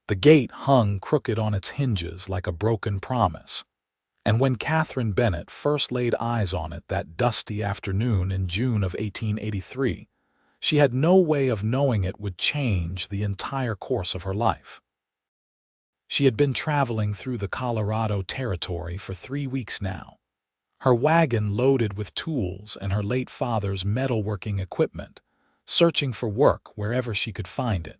The gate hung crooked on its hinges like a broken promise, and when Katherine Bennett first laid eyes on it that dusty afternoon in June of 1883, she had no way of knowing it would change the entire course of her life. She had been traveling through the Colorado Territory for 3 weeks now, her wagon loaded with tools and her late father's metalworking equipment, searching for work wherever she could find it.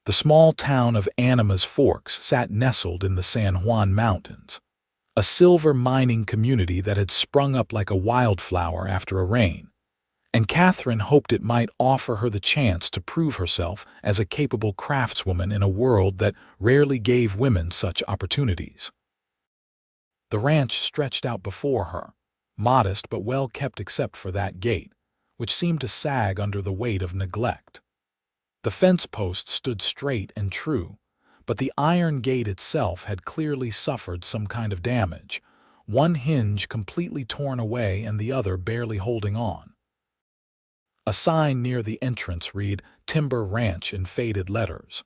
The small town of Animas Forks sat nestled in the San Juan Mountains, a silver mining community that had sprung up like a wildflower after a rain, and Katherine hoped it might offer her the chance to prove herself as a capable craftswoman in a world that rarely gave women such opportunities. The ranch stretched out before her, modest but well kept except for that gate, which seemed to sag under the weight of neglect. The fence post stood straight and true, but the iron gate itself had clearly suffered some kind of damage, one hinge completely torn away and the other barely holding on. A sign near the entrance read "Timber Ranch" in faded letters,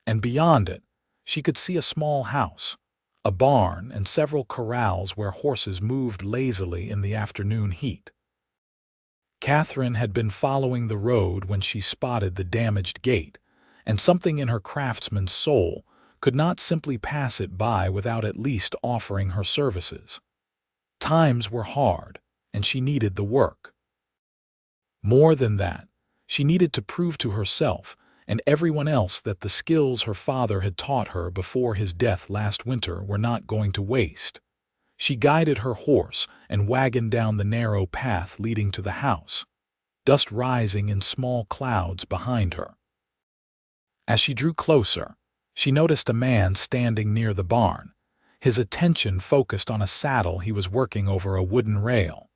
and beyond it she could see a small house, a barn, and several corrals where horses moved lazily in the afternoon heat. Katherine had been following the road when she spotted the damaged gate, and something in her craftsman's soul could not simply pass it by without at least offering her services. Times were hard, and she needed the work. More than that, she needed to prove to herself and everyone else that the skills her father had taught her before his death last winter were not going to waste. She guided her horse and wagon down the narrow path leading to the house, dust rising in small clouds behind her. As she drew closer, she noticed a man standing near the barn, his attention focused on a saddle he was working over a wooden rail.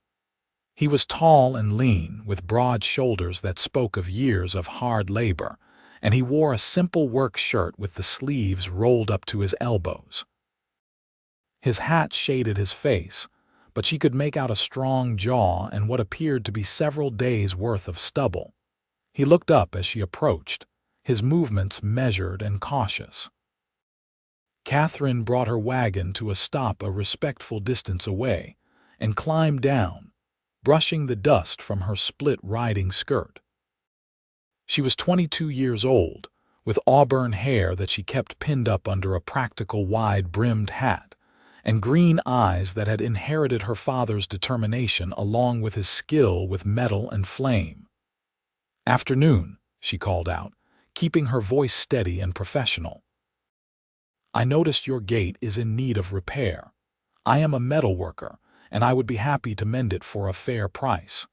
He was tall and lean, with broad shoulders that spoke of years of hard labor, and he wore a simple work shirt with the sleeves rolled up to his elbows. His hat shaded his face, but she could make out a strong jaw and what appeared to be several days' worth of stubble. He looked up as she approached, his movements measured and cautious. Katherine brought her wagon to a stop a respectful distance away and climbed down, brushing the dust from her split riding skirt. She was 22 years old, with auburn hair that she kept pinned up under a practical wide-brimmed hat, and green eyes that had inherited her father's determination along with his skill with metal and flame. "Afternoon," she called out, keeping her voice steady and professional. "I noticed your gate is in need of repair. I am a metalworker, and I would be happy to mend it for a fair price."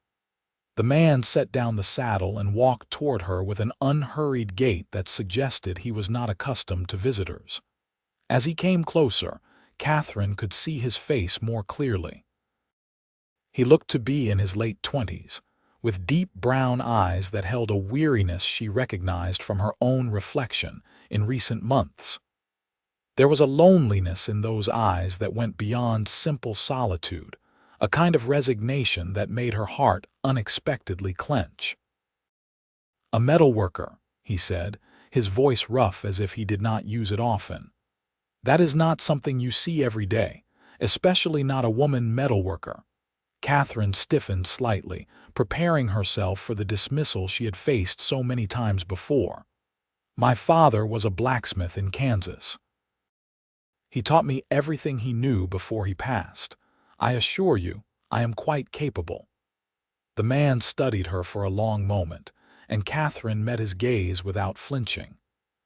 The man set down the saddle and walked toward her with an unhurried gait that suggested he was not accustomed to visitors. As he came closer, Katherine could see his face more clearly. He looked to be in his late 20s, with deep brown eyes that held a weariness she recognized from her own reflection in recent months. There was a loneliness in those eyes that went beyond simple solitude, a kind of resignation that made her heart unexpectedly clench. "A metalworker," he said, his voice rough as if he did not use it often. "That is not something you see every day, especially not a woman metalworker." Katherine stiffened slightly, preparing herself for the dismissal she had faced so many times before. "My father was a blacksmith in Kansas. He taught me everything he knew before he passed. I assure you, I am quite capable." The man studied her for a long moment, and Katherine met his gaze without flinching.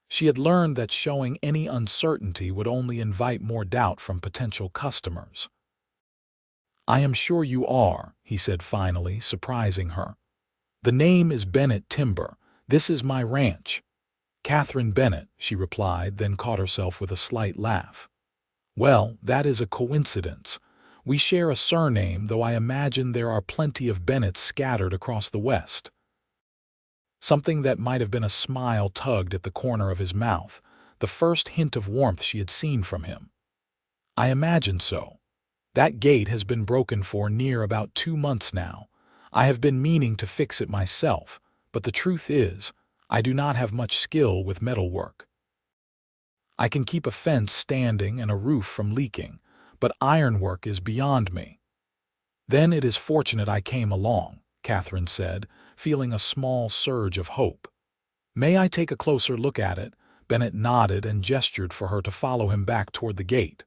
She had learned that showing any uncertainty would only invite more doubt from potential customers. "I am sure you are," he said finally, surprising her. "The name is Bennett Timber. This is my ranch." "Katherine Bennett," she replied, then caught herself with a slight laugh. "Well, that is a coincidence. We share a surname, though I imagine there are plenty of Bennetts scattered across the West." Something that might have been a smile tugged at the corner of his mouth, the first hint of warmth she had seen from him. "I imagine so. That gate has been broken for near about 2 months now. I have been meaning to fix it myself, but the truth is, I do not have much skill with metalwork." I can keep a fence standing and a roof from leaking, but ironwork is beyond me." "Then it is fortunate I came along," Katherine said, feeling a small surge of hope. "May I take a closer look at it?" Bennett nodded and gestured for her to follow him back toward the gate.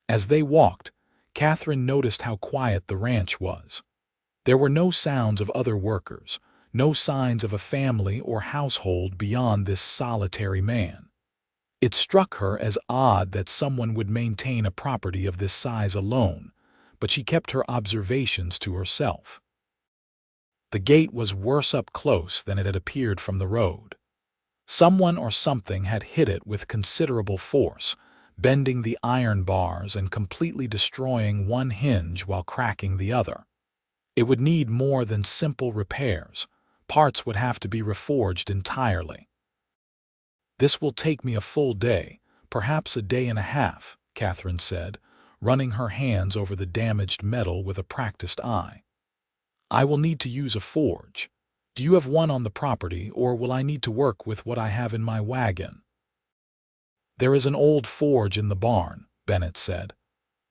As they walked, Katherine noticed how quiet the ranch was. There were no sounds of other workers, no signs of a family or household beyond this solitary man. It struck her as odd that someone would maintain a property of this size alone, but she kept her observations to herself. The gate was worse up close than it had appeared from the road. Someone or something had hit it with considerable force, bending the iron bars and completely destroying one hinge while cracking the other. It would need more than simple repairs. Parts would have to be reforged entirely. "This will take me a full day, perhaps a day and a half," Katherine said, running her hands over the damaged metal with a practiced eye. "I will need to use a forge. Do you have one on the property, or will I need to work with what I have in my wagon?" "There is an old forge in the barn," Bennett said.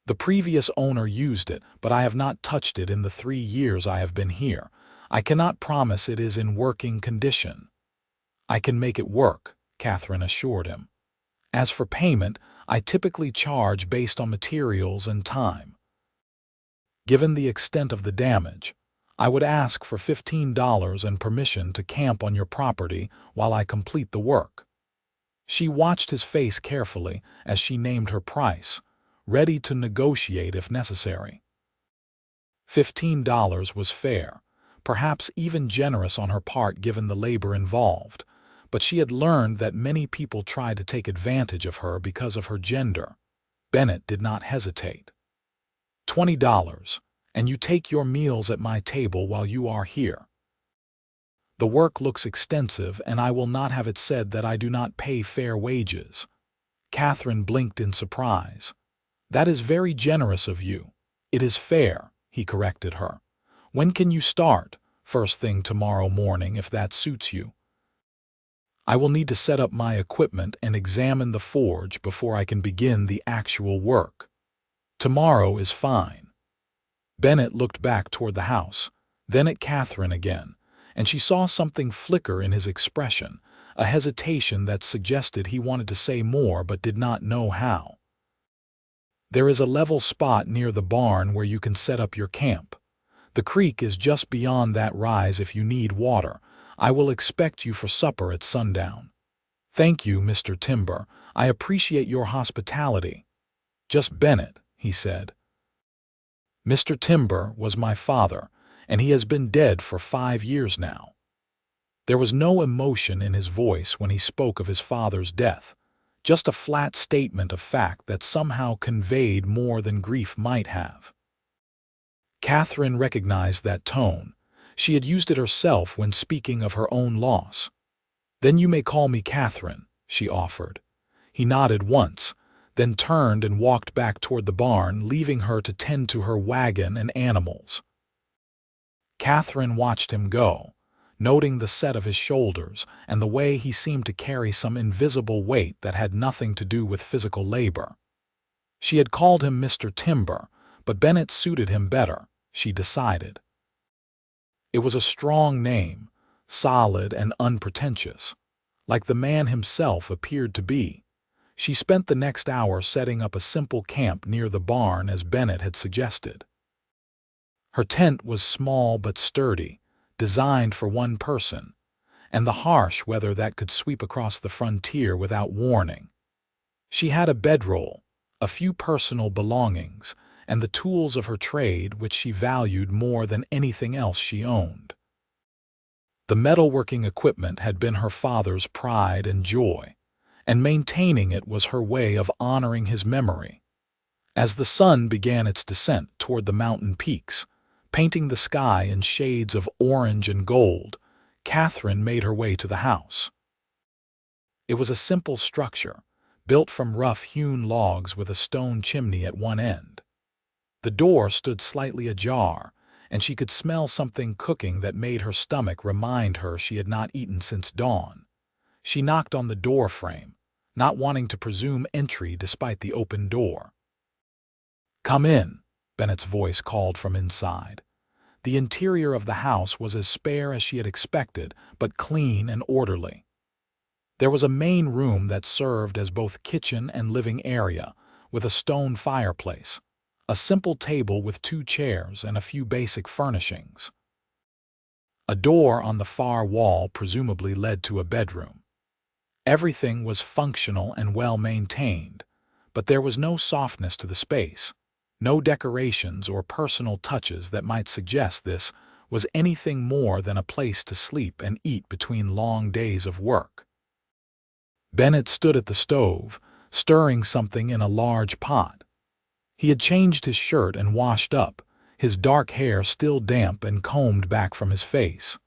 "The previous owner used it, but I have not touched it in the 3 years I have been here. I cannot promise it is in working condition." "I can make it work," Katherine assured him. "As for payment, I typically charge based on materials and time. Given the extent of the damage, I would ask for $15 and permission to camp on your property while I complete the work." She watched his face carefully as she named her price, ready to negotiate if necessary. $15 was fair, perhaps even generous on her part given the labor involved, but she had learned that many people tried to take advantage of her because of her gender. Bennett did not hesitate. $20, and you take your meals at my table while you are here. The work looks extensive, and I will not have it said that I do not pay fair wages." Katherine blinked in surprise. "That is very generous of you." "It is fair," he corrected her. "When can you start?" "First thing tomorrow morning, if that suits you." "I will need to set up my equipment and examine the forge before I can begin the actual work." "Tomorrow is fine." Bennett looked back toward the house, then at Katherine again, and she saw something flicker in his expression, a hesitation that suggested he wanted to say more but did not know how. "There is a level spot near the barn where you can set up your camp. The creek is just beyond that rise if you need water. I will expect you for supper at sundown." "Thank you, Mr. Timber. I appreciate your hospitality." "Just Bennett," he said. "Mr. Timber was my father, and he has been dead for 5 years now." There was no emotion in his voice when he spoke of his father's death, just a flat statement of fact that somehow conveyed more than grief might have. Katherine recognized that tone. She had used it herself when speaking of her own loss. "Then you may call me Katherine," she offered. He nodded once, then turned and walked back toward the barn, leaving her to tend to her wagon and animals. Katherine watched him go, noting the set of his shoulders and the way he seemed to carry some invisible weight that had nothing to do with physical labor. She had called him Mr. Timber, but Bennett suited him better, she decided. It was a strong name, solid and unpretentious, like the man himself appeared to be. She spent the next hour setting up a simple camp near the barn as Bennett had suggested. Her tent was small but sturdy, designed for one person, and the harsh weather that could sweep across the frontier without warning. She had a bedroll, a few personal belongings, and the tools of her trade which she valued more than anything else she owned. The metalworking equipment had been her father's pride and joy, and maintaining it was her way of honoring his memory. As the sun began its descent toward the mountain peaks, painting the sky in shades of orange and gold, Katherine made her way to the house. It was a simple structure, built from rough-hewn logs with a stone chimney at one end. The door stood slightly ajar, and she could smell something cooking that made her stomach remind her she had not eaten since dawn. She knocked on the door frame, not wanting to presume entry despite the open door. "Come in," Bennett's voice called from inside. The interior of the house was as spare as she had expected, but clean and orderly. There was a main room that served as both kitchen and living area, with a stone fireplace, a simple table with 2 chairs, and a few basic furnishings. A door on the far wall presumably led to a bedroom. Everything was functional and well maintained, but there was no softness to the space, no decorations or personal touches that might suggest this was anything more than a place to sleep and eat between long days of work. Bennett stood at the stove, stirring something in a large pot. He had changed his shirt and washed up, his dark hair still damp and combed back from his face.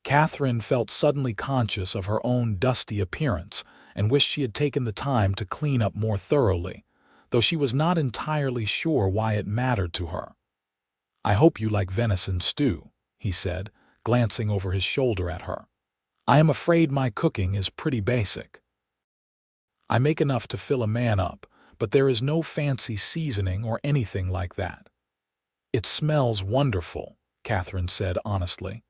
Katherine felt suddenly conscious of her own dusty appearance and wished she had taken the time to clean up more thoroughly, though she was not entirely sure why it mattered to her. "I hope you like venison stew," he said, glancing over his shoulder at her. "I am afraid my cooking is pretty basic. I make enough to fill a man up, but there is no fancy seasoning or anything like that." "It smells wonderful," Katherine said honestly.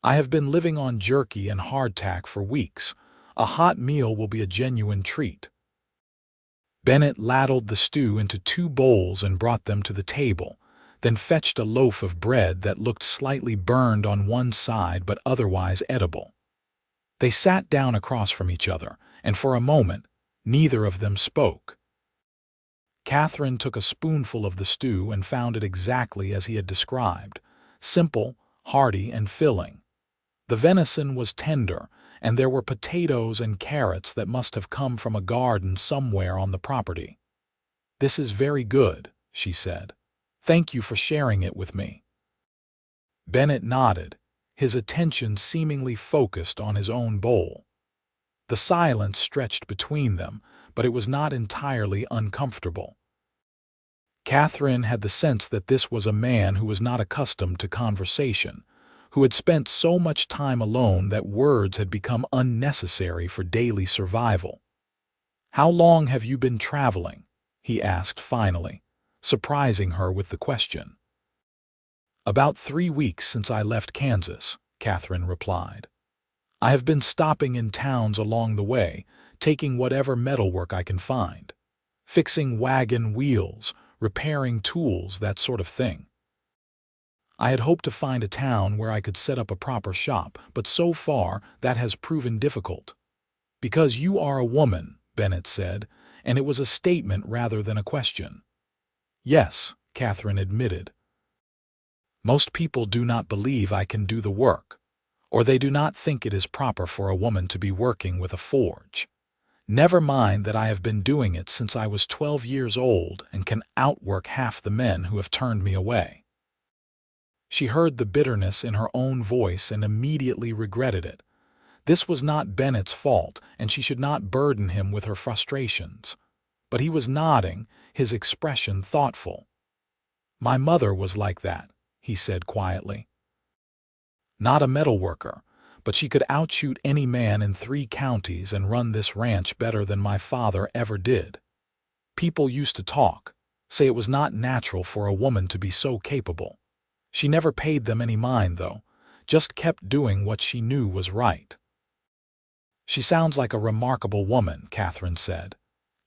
"I have been living on jerky and hardtack for weeks. A hot meal will be a genuine treat." Bennett ladled the stew into 2 bowls and brought them to the table, then fetched a loaf of bread that looked slightly burned on one side but otherwise edible. They sat down across from each other, and for a moment, neither of them spoke. Katherine took a spoonful of the stew and found it exactly as he had described, simple, hearty, and filling. The venison was tender, and there were potatoes and carrots that must have come from a garden somewhere on the property. "This is very good," she said. "Thank you for sharing it with me." Bennett nodded, his attention seemingly focused on his own bowl. The silence stretched between them, but it was not entirely uncomfortable. Katherine had the sense that this was a man who was not accustomed to conversation, who had spent so much time alone that words had become unnecessary for daily survival. "How long have you been traveling?" he asked finally, surprising her with the question. "About 3 weeks since I left Kansas," Katherine replied. "I have been stopping in towns along the way, taking whatever metalwork I can find. Fixing wagon wheels, repairing tools, that sort of thing. I had hoped to find a town where I could set up a proper shop, but so far that has proven difficult." "Because you are a woman," Bennett said, and it was a statement rather than a question. "Yes," Katherine admitted. "Most people do not believe I can do the work, or they do not think it is proper for a woman to be working with a forge. Never mind that I have been doing it since I was 12 years old and can outwork half the men who have turned me away." She heard the bitterness in her own voice and immediately regretted it. This was not Bennett's fault, and she should not burden him with her frustrations. But he was nodding, his expression thoughtful. "My mother was like that," he said quietly. "Not a metalworker, but she could outshoot any man in 3 counties and run this ranch better than my father ever did. People used to talk, say it was not natural for a woman to be so capable. She never paid them any mind, though, just kept doing what she knew was right." "She sounds like a remarkable woman," Katherine said.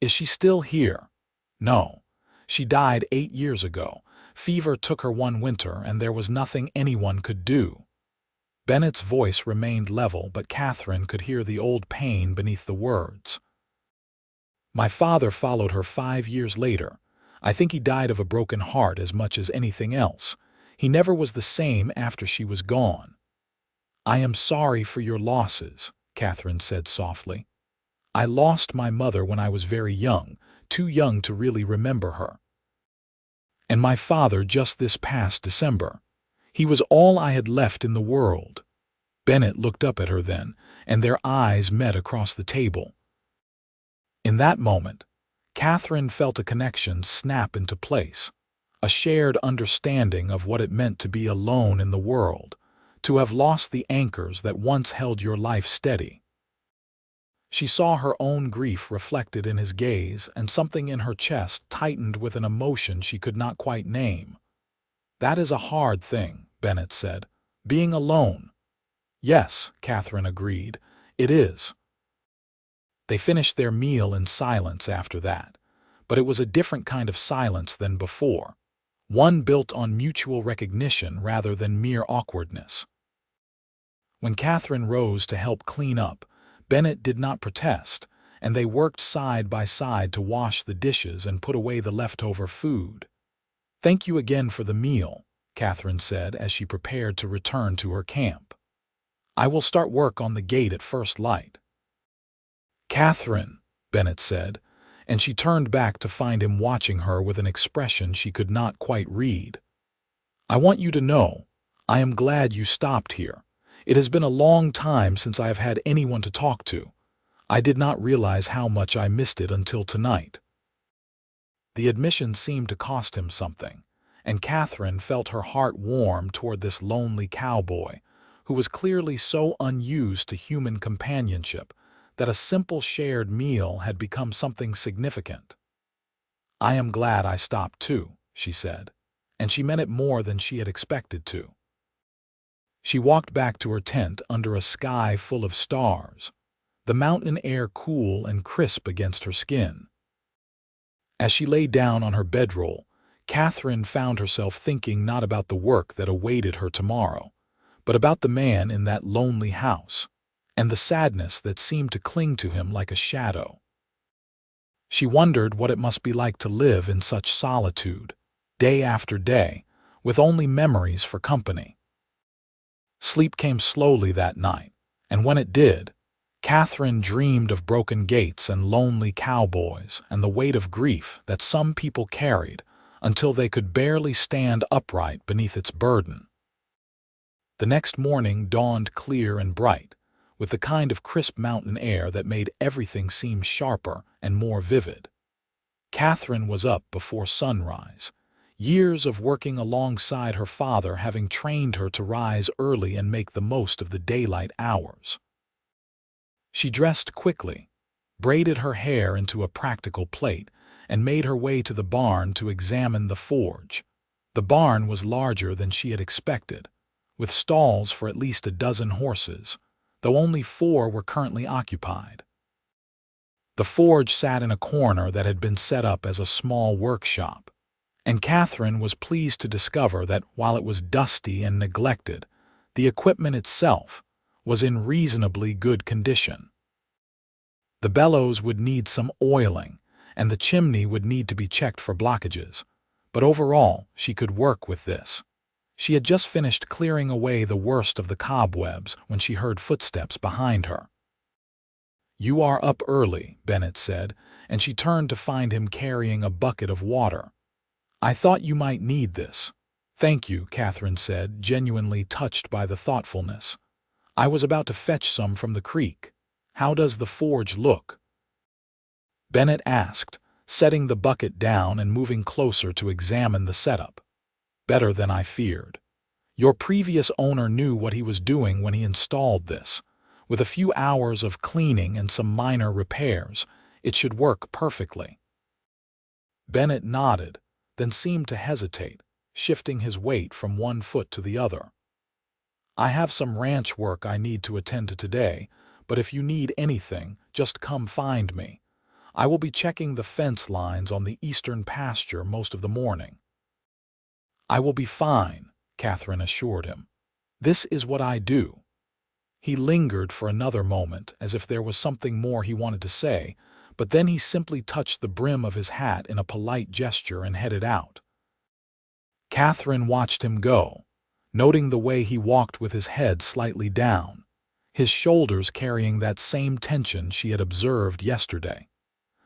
"Is she still here?" "No. She died 8 years ago. Fever took her one winter, and there was nothing anyone could do." Bennett's voice remained level, but Katherine could hear the old pain beneath the words. "My father followed her 5 years later. I think he died of a broken heart as much as anything else. He never was the same after she was gone." "I am sorry for your losses," Katherine said softly. "I lost my mother when I was very young, too young to really remember her. And my father just this past December. He was all I had left in the world." Bennett looked up at her then, and their eyes met across the table. In that moment, Katherine felt a connection snap into place, a shared understanding of what it meant to be alone in the world, to have lost the anchors that once held your life steady. She saw her own grief reflected in his gaze, and something in her chest tightened with an emotion she could not quite name. "That is a hard thing," Bennett said. "Being alone." "Yes," Katherine agreed, "it is." They finished their meal in silence after that, but it was a different kind of silence than before, one built on mutual recognition rather than mere awkwardness. When Katherine rose to help clean up, Bennett did not protest, and they worked side by side to wash the dishes and put away the leftover food. "Thank you again for the meal," Katherine said as she prepared to return to her camp. "I will start work on the gate at first light." "Katherine," Bennett said, and she turned back to find him watching her with an expression she could not quite read. "I want you to know, I am glad you stopped here. It has been a long time since I have had anyone to talk to. I did not realize how much I missed it until tonight." The admission seemed to cost him something, and Katherine felt her heart warm toward this lonely cowboy, who was clearly so unused to human companionship that a simple shared meal had become something significant. "I am glad I stopped too," she said, and she meant it more than she had expected to. She walked back to her tent under a sky full of stars, the mountain air cool and crisp against her skin. As she lay down on her bedroll, Katherine found herself thinking not about the work that awaited her tomorrow, but about the man in that lonely house, and the sadness that seemed to cling to him like a shadow. She wondered what it must be like to live in such solitude, day after day, with only memories for company. Sleep came slowly that night, and when it did, Katherine dreamed of broken gates and lonely cowboys and the weight of grief that some people carried until they could barely stand upright beneath its burden. The next morning dawned clear and bright, with the kind of crisp mountain air that made everything seem sharper and more vivid. Katherine was up before sunrise, years of working alongside her father having trained her to rise early and make the most of the daylight hours. She dressed quickly, braided her hair into a practical plait, and made her way to the barn to examine the forge. The barn was larger than she had expected, with stalls for at least a dozen horses, though only 4 were currently occupied. The forge sat in a corner that had been set up as a small workshop, and Katherine was pleased to discover that while it was dusty and neglected, the equipment itself was in reasonably good condition. The bellows would need some oiling, and the chimney would need to be checked for blockages, but overall she could work with this. She had just finished clearing away the worst of the cobwebs when she heard footsteps behind her. "You are up early," Bennett said, and she turned to find him carrying a bucket of water. "I thought you might need this." "Thank you," Katherine said, genuinely touched by the thoughtfulness. "I was about to fetch some from the creek. How does the forge look?" Bennett asked, setting the bucket down and moving closer to examine the setup. "Better than I feared. Your previous owner knew what he was doing when he installed this. With a few hours of cleaning and some minor repairs, it should work perfectly." Bennett nodded, then seemed to hesitate, shifting his weight from one foot to the other. "I have some ranch work I need to attend to today, but if you need anything, just come find me. I will be checking the fence lines on the eastern pasture most of the morning." "I will be fine," Katherine assured him. "This is what I do." He lingered for another moment as if there was something more he wanted to say, but then he simply touched the brim of his hat in a polite gesture and headed out. Katherine watched him go, noting the way he walked with his head slightly down, his shoulders carrying that same tension she had observed yesterday.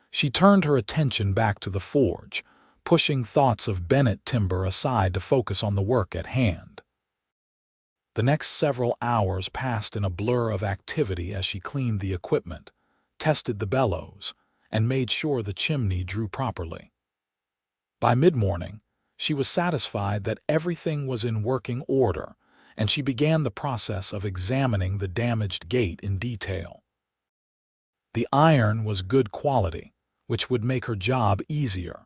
She turned her attention back to the forge, pushing thoughts of Bennett Timber aside to focus on the work at hand. The next several hours passed in a blur of activity as she cleaned the equipment, tested the bellows, and made sure the chimney drew properly. By mid-morning, she was satisfied that everything was in working order, and she began the process of examining the damaged gate in detail. The iron was good quality, which would make her job easier.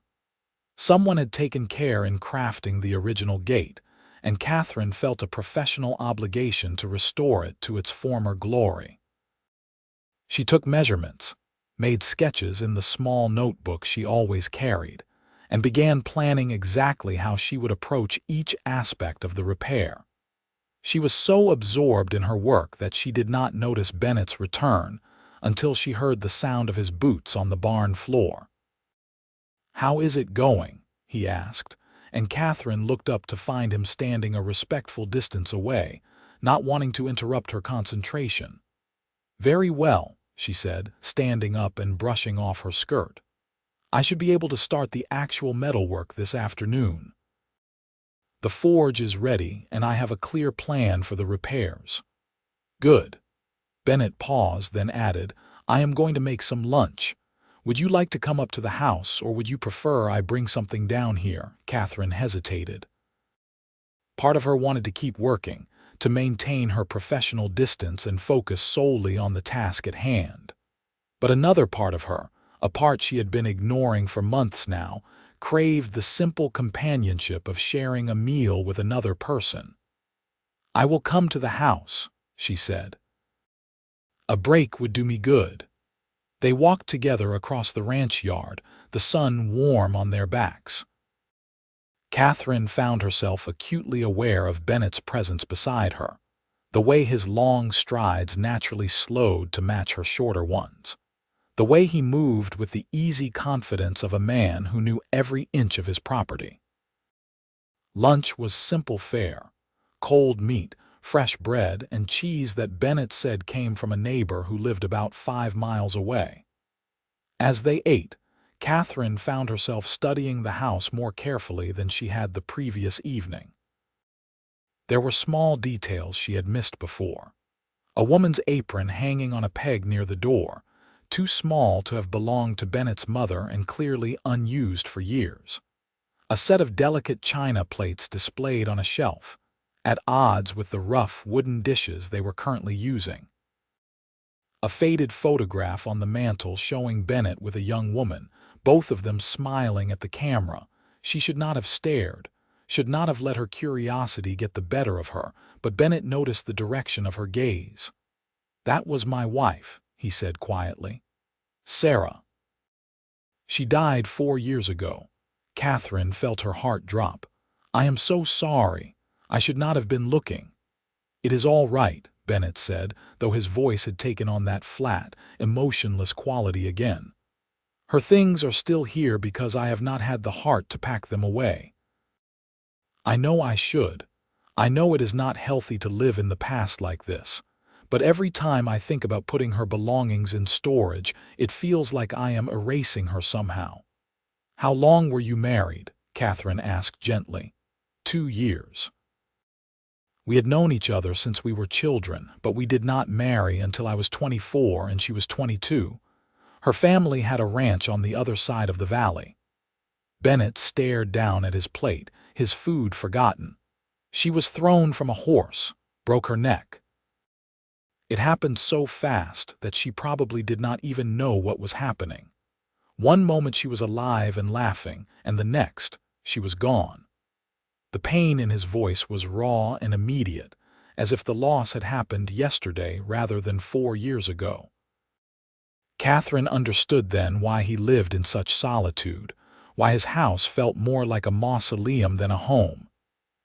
Someone had taken care in crafting the original gate, and Katherine felt a professional obligation to restore it to its former glory. She took measurements, made sketches in the small notebook she always carried, and began planning exactly how she would approach each aspect of the repair. She was so absorbed in her work that she did not notice Bennett's return until she heard the sound of his boots on the barn floor. "How is it going?" he asked, and Katherine looked up to find him standing a respectful distance away, not wanting to interrupt her concentration. "Very well," she said, standing up and brushing off her skirt. "I should be able to start the actual metalwork this afternoon. The forge is ready, and I have a clear plan for the repairs." "Good." Bennett paused, then added, "I am going to make some lunch. Would you like to come up to the house, or would you prefer I bring something down here?" Katherine hesitated. Part of her wanted to keep working, to maintain her professional distance and focus solely on the task at hand. But another part of her, a part she had been ignoring for months now, craved the simple companionship of sharing a meal with another person. "I will come to the house," she said. "A break would do me good." They walked together across the ranch yard, the sun warm on their backs. Katherine found herself acutely aware of Bennett's presence beside her, the way his long strides naturally slowed to match her shorter ones, the way he moved with the easy confidence of a man who knew every inch of his property. Lunch was simple fare: cold meat, fresh bread, and cheese that Bennett said came from a neighbor who lived about 5 miles away. As they ate, Katherine found herself studying the house more carefully than she had the previous evening. There were small details she had missed before. A woman's apron hanging on a peg near the door, too small to have belonged to Bennett's mother and clearly unused for years. A set of delicate china plates displayed on a shelf, at odds with the rough wooden dishes they were currently using. A faded photograph on the mantel showing Bennett with a young woman, both of them smiling at the camera. She should not have stared, should not have let her curiosity get the better of her, but Bennett noticed the direction of her gaze. "That was my wife," he said quietly. "Sarah. She died 4 years ago." Katherine felt her heart drop. "I am so sorry. I should not have been looking." "It is all right," Bennett said, though his voice had taken on that flat, emotionless quality again. "Her things are still here because I have not had the heart to pack them away. I know I should. I know it is not healthy to live in the past like this. But every time I think about putting her belongings in storage, it feels like I am erasing her somehow." "How long were you married?" Katherine asked gently. 2 years. "We had known each other since we were children, but we did not marry until I was 24 and she was 22. Her family had a ranch on the other side of the valley." Bennett stared down at his plate, his food forgotten. "She was thrown from a horse, broke her neck. It happened so fast that she probably did not even know what was happening. One moment she was alive and laughing, and the next, she was gone." The pain in his voice was raw and immediate, as if the loss had happened yesterday rather than 4 years ago. Katherine understood then why he lived in such solitude, why his house felt more like a mausoleum than a home.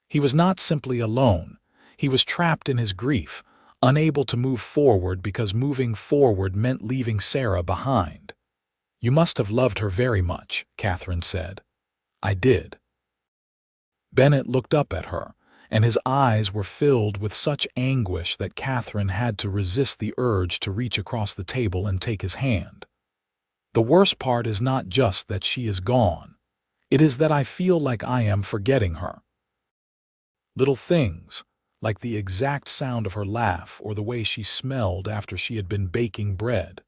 He was not simply alone. He was trapped in his grief, unable to move forward because moving forward meant leaving Sarah behind. "You must have loved her very much," Katherine said. "I did." Bennett looked up at her, and his eyes were filled with such anguish that Katherine had to resist the urge to reach across the table and take his hand. "The worst part is not just that she is gone. It is that I feel like I am forgetting her. Little things, like the exact sound of her laugh or the way she smelled after she had been baking bread.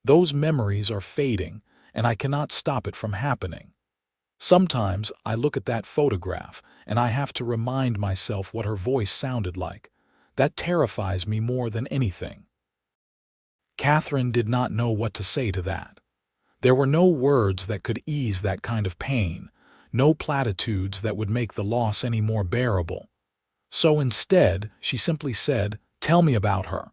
Those memories are fading, and I cannot stop it from happening. Sometimes I look at that photograph, and I have to remind myself what her voice sounded like. That terrifies me more than anything." Katherine did not know what to say to that. There were no words that could ease that kind of pain, no platitudes that would make the loss any more bearable. So instead, she simply said, "Tell me about her.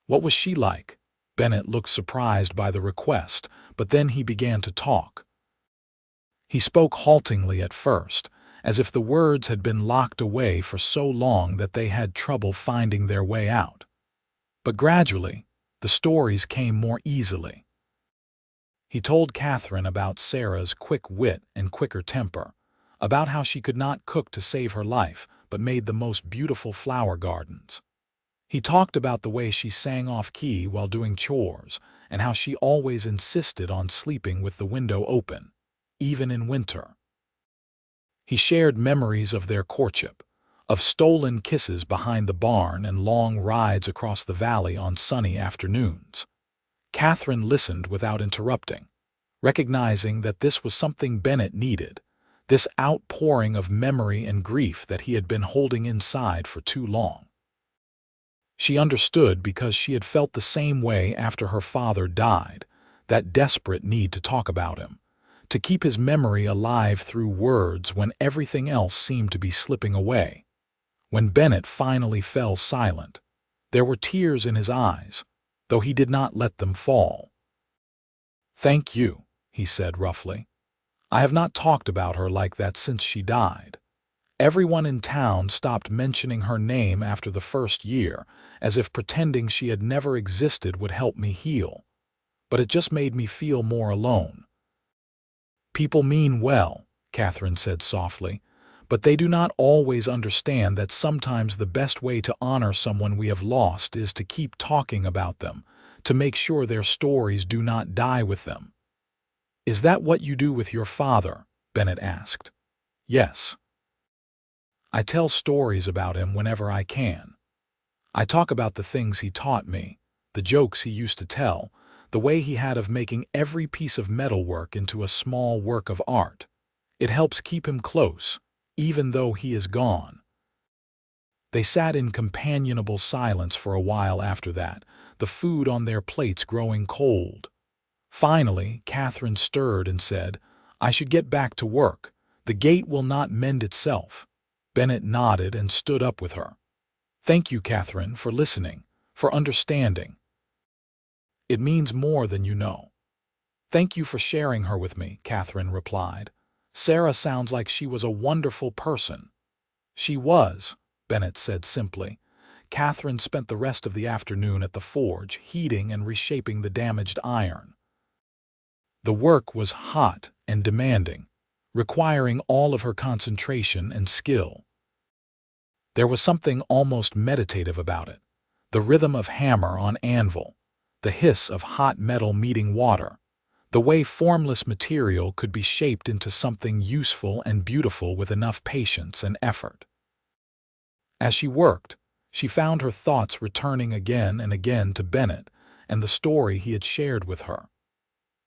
What was she like?" Bennett looked surprised by the request, but then he began to talk. He spoke haltingly at first, as if the words had been locked away for so long that they had trouble finding their way out. But gradually, the stories came more easily. He told Katherine about Sarah's quick wit and quicker temper, about how she could not cook to save her life, but made the most beautiful flower gardens. He talked about the way she sang off-key while doing chores, and how she always insisted on sleeping with the window open, even in winter. He shared memories of their courtship, of stolen kisses behind the barn and long rides across the valley on sunny afternoons. Katherine listened without interrupting, recognizing that this was something Bennett needed, this outpouring of memory and grief that he had been holding inside for too long. She understood because she had felt the same way after her father died, that desperate need to talk about him, to keep his memory alive through words when everything else seemed to be slipping away. When Bennett finally fell silent, there were tears in his eyes, though he did not let them fall. "Thank you," he said roughly. "I have not talked about her like that since she died. Everyone in town stopped mentioning her name after the first year, as if pretending she had never existed would help me heal. But it just made me feel more alone." "People mean well," Katherine said softly, "but they do not always understand that sometimes the best way to honor someone we have lost is to keep talking about them, to make sure their stories do not die with them." "Is that what you do with your father?" Bennett asked. "Yes. I tell stories about him whenever I can. I talk about the things he taught me, the jokes he used to tell, the way he had of making every piece of metalwork into a small work of art. It helps keep him close, even though he is gone." They sat in companionable silence for a while after that, the food on their plates growing cold. Finally, Katherine stirred and said, "I should get back to work. The gate will not mend itself." Bennett nodded and stood up with her. "Thank you, Katherine, for listening, for understanding. It means more than you know." "Thank you for sharing her with me," Katherine replied. "Sarah sounds like she was a wonderful person." "She was," Bennett said simply. Katherine spent the rest of the afternoon at the forge, heating and reshaping the damaged iron. The work was hot and demanding, requiring all of her concentration and skill. There was something almost meditative about it, the rhythm of hammer on anvil, the hiss of hot metal meeting water, the way formless material could be shaped into something useful and beautiful with enough patience and effort. As she worked, she found her thoughts returning again and again to Bennett and the story he had shared with her.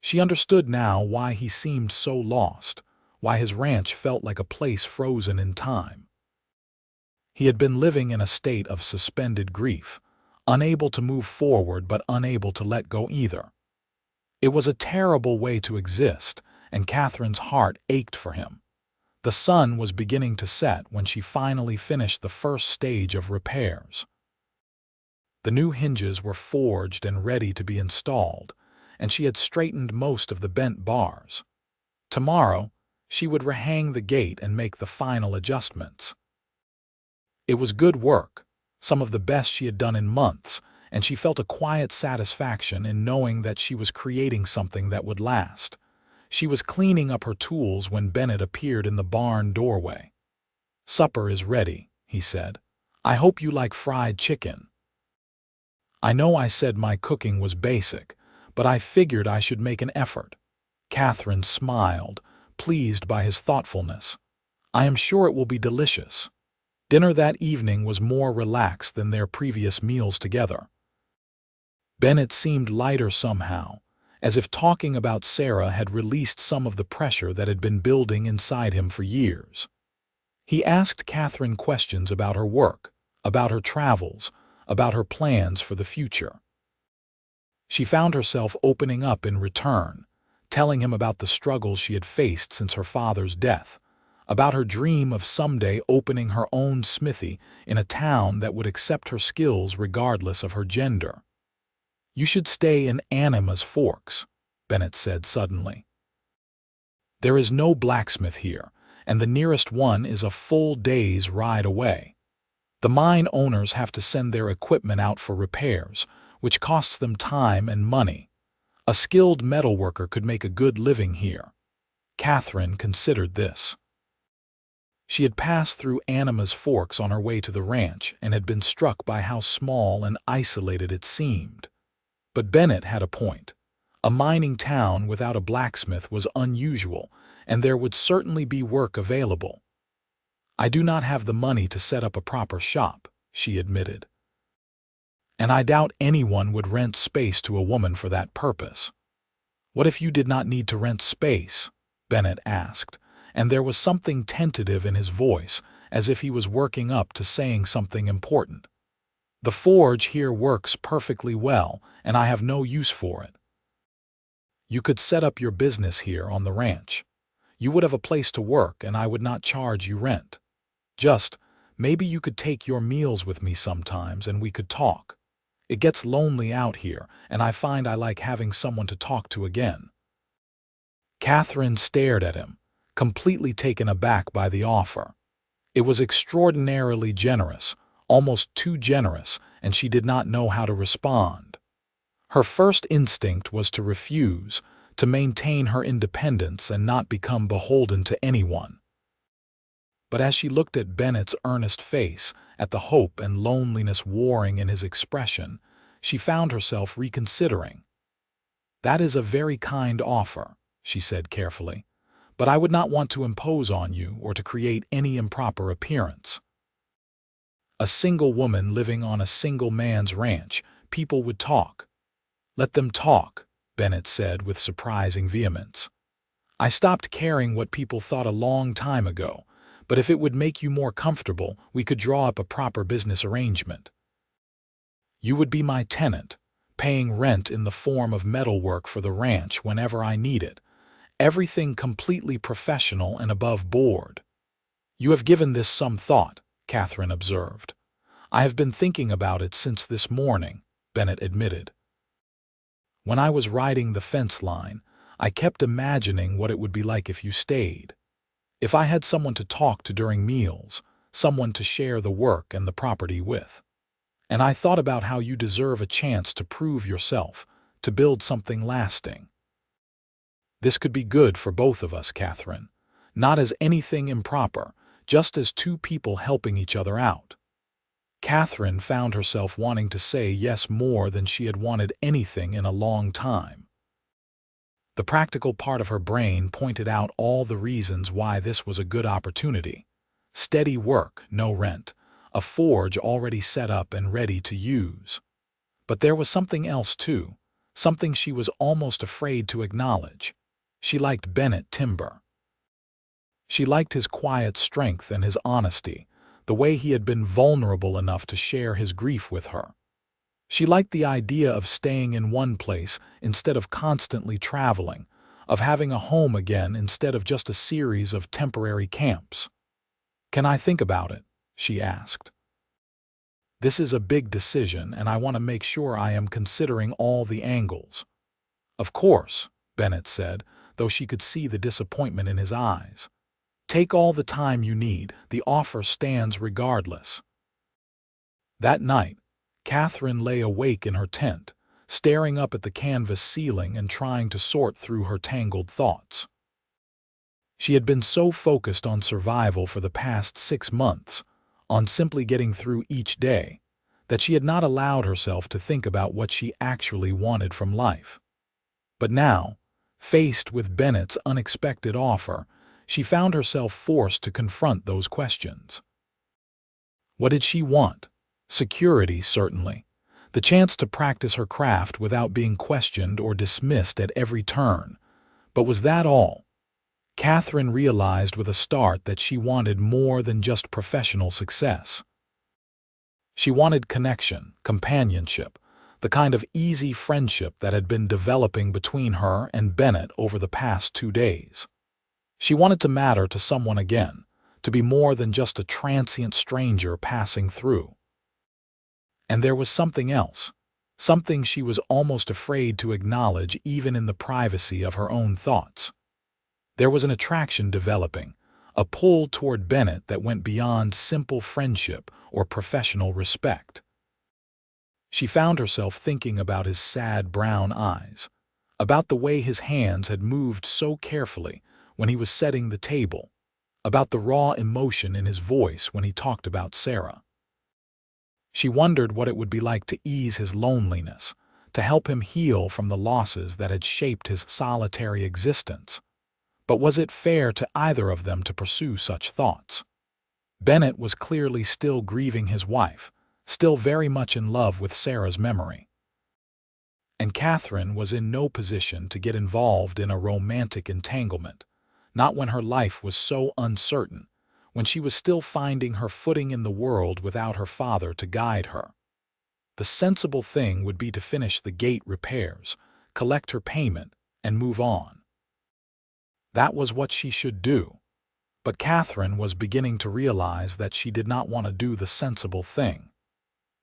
She understood now why he seemed so lost, why his ranch felt like a place frozen in time. He had been living in a state of suspended grief, unable to move forward but unable to let go either. It was a terrible way to exist, and Katherine's heart ached for him. The sun was beginning to set when she finally finished the first stage of repairs. The new hinges were forged and ready to be installed, and she had straightened most of the bent bars. Tomorrow, she would rehang the gate and make the final adjustments. It was good work, some of the best she had done in months, and she felt a quiet satisfaction in knowing that she was creating something that would last. She was cleaning up her tools when Bennett appeared in the barn doorway. "Supper is ready," he said. "I hope you like fried chicken." "I know I said my cooking was basic, but I figured I should make an effort." Katherine smiled, pleased by his thoughtfulness. "I am sure it will be delicious." Dinner that evening was more relaxed than their previous meals together. Bennett seemed lighter somehow, as if talking about Sarah had released some of the pressure that had been building inside him for years. He asked Katherine questions about her work, about her travels, about her plans for the future. She found herself opening up in return, telling him about the struggles she had faced since her father's death, about her dream of someday opening her own smithy in a town that would accept her skills regardless of her gender. "You should stay in Anima's Forks," Bennett said suddenly. "There is no blacksmith here, and the nearest one is a full day's ride away. The mine owners have to send their equipment out for repairs, which costs them time and money. A skilled metalworker could make a good living here." Katherine considered this. She had passed through Anima's Forks on her way to the ranch and had been struck by how small and isolated it seemed. But Bennett had a point. A mining town without a blacksmith was unusual, and there would certainly be work available. "I do not have the money to set up a proper shop," she admitted. "And I doubt anyone would rent space to a woman for that purpose." "What if you did not need to rent space?" Bennett asked, and there was something tentative in his voice, as if he was working up to saying something important. "The forge here works perfectly well, and I have no use for it. You could set up your business here on the ranch. You would have a place to work, and I would not charge you rent. Just, maybe you could take your meals with me sometimes and we could talk. It gets lonely out here, and I find I like having someone to talk to again." Katherine stared at him, completely taken aback by the offer. It was extraordinarily generous, almost too generous, and she did not know how to respond. Her first instinct was to refuse, to maintain her independence and not become beholden to anyone. But as she looked at Bennett's earnest face, at the hope and loneliness warring in his expression, she found herself reconsidering. "That is a very kind offer," she said carefully, "but I would not want to impose on you or to create any improper appearance. A single woman living on a single man's ranch, people would talk." "Let them talk," Bennett said with surprising vehemence. "I stopped caring what people thought a long time ago, but if it would make you more comfortable, we could draw up a proper business arrangement. You would be my tenant, paying rent in the form of metalwork for the ranch whenever I need it, everything completely professional and above board." "You have given this some thought," Katherine observed. "I have been thinking about it since this morning," Bennett admitted. "When I was riding the fence line, I kept imagining what it would be like if you stayed. If I had someone to talk to during meals, someone to share the work and the property with. And I thought about how you deserve a chance to prove yourself, to build something lasting. This could be good for both of us, Katherine, not as anything improper, just as two people helping each other out." Katherine found herself wanting to say yes more than she had wanted anything in a long time. The practical part of her brain pointed out all the reasons why this was a good opportunity. Steady work, no rent, a forge already set up and ready to use. But there was something else too, something she was almost afraid to acknowledge. She liked Bennett Timber. She liked his quiet strength and his honesty, the way he had been vulnerable enough to share his grief with her. She liked the idea of staying in one place instead of constantly traveling, of having a home again instead of just a series of temporary camps. "Can I think about it?" she asked. "This is a big decision, and I want to make sure I am considering all the angles." "Of course," Bennett said, though she could see the disappointment in his eyes. "Take all the time you need. The offer stands regardless." That night, Katherine lay awake in her tent, staring up at the canvas ceiling and trying to sort through her tangled thoughts. She had been so focused on survival for the past 6 months, on simply getting through each day, that she had not allowed herself to think about what she actually wanted from life. But now, faced with Bennett's unexpected offer, she found herself forced to confront those questions. What did she want? Security, certainly. The chance to practice her craft without being questioned or dismissed at every turn. But was that all? Katherine realized with a start that she wanted more than just professional success. She wanted connection, companionship, the kind of easy friendship that had been developing between her and Bennett over the past 2 days. She wanted to matter to someone again, to be more than just a transient stranger passing through. And there was something else, something she was almost afraid to acknowledge even in the privacy of her own thoughts. There was an attraction developing, a pull toward Bennett that went beyond simple friendship or professional respect. She found herself thinking about his sad brown eyes, about the way his hands had moved so carefully when he was setting the table, about the raw emotion in his voice when he talked about Sarah. She wondered what it would be like to ease his loneliness, to help him heal from the losses that had shaped his solitary existence. But was it fair to either of them to pursue such thoughts? Bennett was clearly still grieving his wife, still very much in love with Sarah's memory. And Katherine was in no position to get involved in a romantic entanglement, not when her life was so uncertain, when she was still finding her footing in the world without her father to guide her. The sensible thing would be to finish the gate repairs, collect her payment, and move on. That was what she should do. But Katherine was beginning to realize that she did not want to do the sensible thing.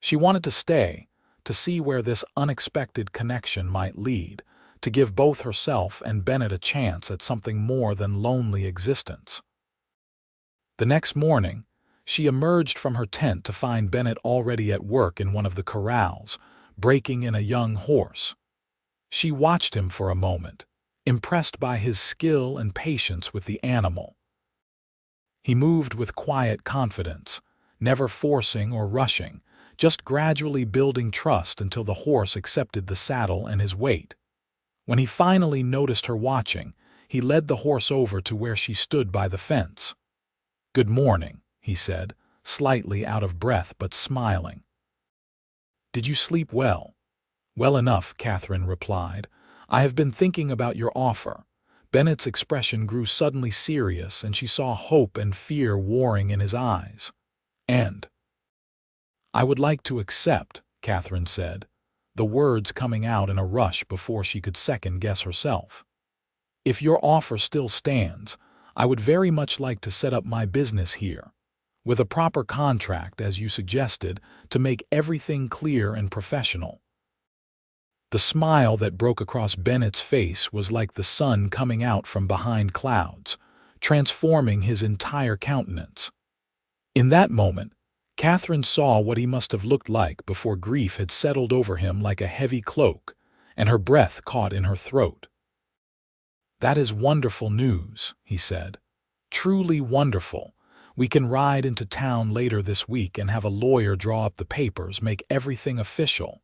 She wanted to stay, to see where this unexpected connection might lead, to give both herself and Bennett a chance at something more than lonely existence. The next morning, she emerged from her tent to find Bennett already at work in one of the corrals, breaking in a young horse. She watched him for a moment, impressed by his skill and patience with the animal. He moved with quiet confidence, never forcing or rushing, just gradually building trust until the horse accepted the saddle and his weight. When he finally noticed her watching, he led the horse over to where she stood by the fence. "Good morning," he said, slightly out of breath but smiling. "Did you sleep well?" "Well enough," Katherine replied. "I have been thinking about your offer." Bennett's expression grew suddenly serious, and she saw hope and fear warring in his eyes. "And I would like to accept," Katherine said, the words coming out in a rush before she could second-guess herself. "If your offer still stands, I would very much like to set up my business here, with a proper contract, as you suggested, to make everything clear and professional." The smile that broke across Bennett's face was like the sun coming out from behind clouds, transforming his entire countenance. In that moment, Katherine saw what he must have looked like before grief had settled over him like a heavy cloak, and her breath caught in her throat. "That is wonderful news," he said. "Truly wonderful. We can ride into town later this week and have a lawyer draw up the papers, make everything official."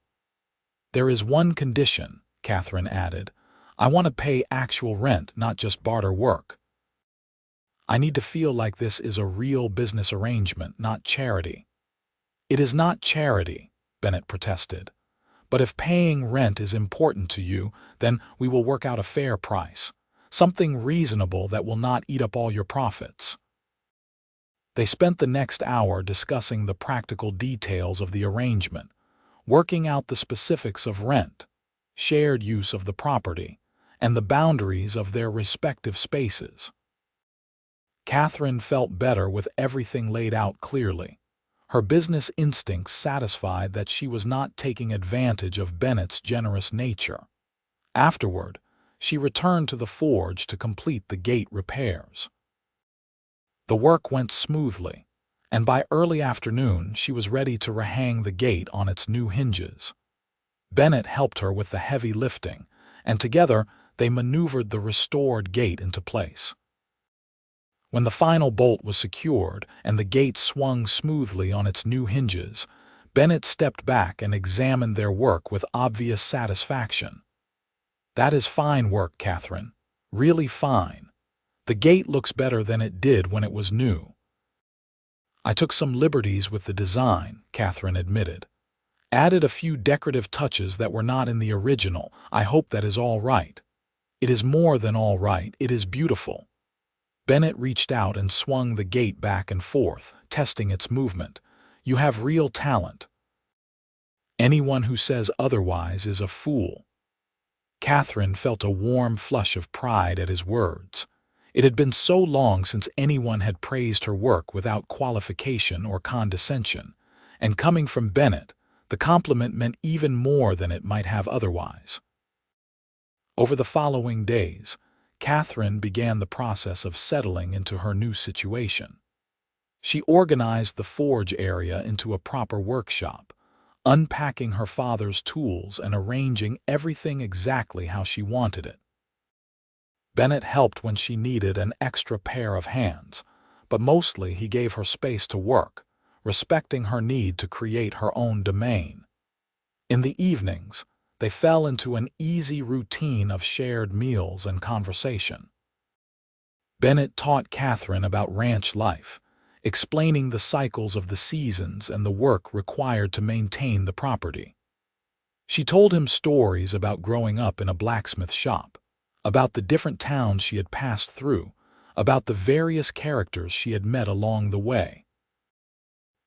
"There is one condition," Katherine added. "I want to pay actual rent, not just barter work. I need to feel like this is a real business arrangement, not charity." "It is not charity," Bennett protested. "But if paying rent is important to you, then we will work out a fair price, something reasonable that will not eat up all your profits." They spent the next hour discussing the practical details of the arrangement, working out the specifics of rent, shared use of the property, and the boundaries of their respective spaces. Katherine felt better with everything laid out clearly, her business instincts satisfied that she was not taking advantage of Bennett's generous nature. Afterward, she returned to the forge to complete the gate repairs. The work went smoothly, and by early afternoon she was ready to rehang the gate on its new hinges. Bennett helped her with the heavy lifting, and together they maneuvered the restored gate into place. When the final bolt was secured and the gate swung smoothly on its new hinges, Bennett stepped back and examined their work with obvious satisfaction. "That is fine work, Katherine. Really fine. The gate looks better than it did when it was new." "I took some liberties with the design," Katherine admitted. "Added a few decorative touches that were not in the original. I hope that is all right." "It is more than all right. It is beautiful." Bennett reached out and swung the gate back and forth, testing its movement. "You have real talent." Anyone who says otherwise is a fool." Katherine felt a warm flush of pride at his words. It had been so long since anyone had praised her work without qualification or condescension, and coming from Bennett, the compliment meant even more than it might have otherwise. Over the following days, Katherine began the process of settling into her new situation. She organized the forge area into a proper workshop, unpacking her father's tools and arranging everything exactly how she wanted it. Bennett helped when she needed an extra pair of hands, but mostly he gave her space to work, respecting her need to create her own domain. In the evenings, they fell into an easy routine of shared meals and conversation. Bennett taught Katherine about ranch life, explaining the cycles of the seasons and the work required to maintain the property. She told him stories about growing up in a blacksmith shop, about the different towns she had passed through, about the various characters she had met along the way.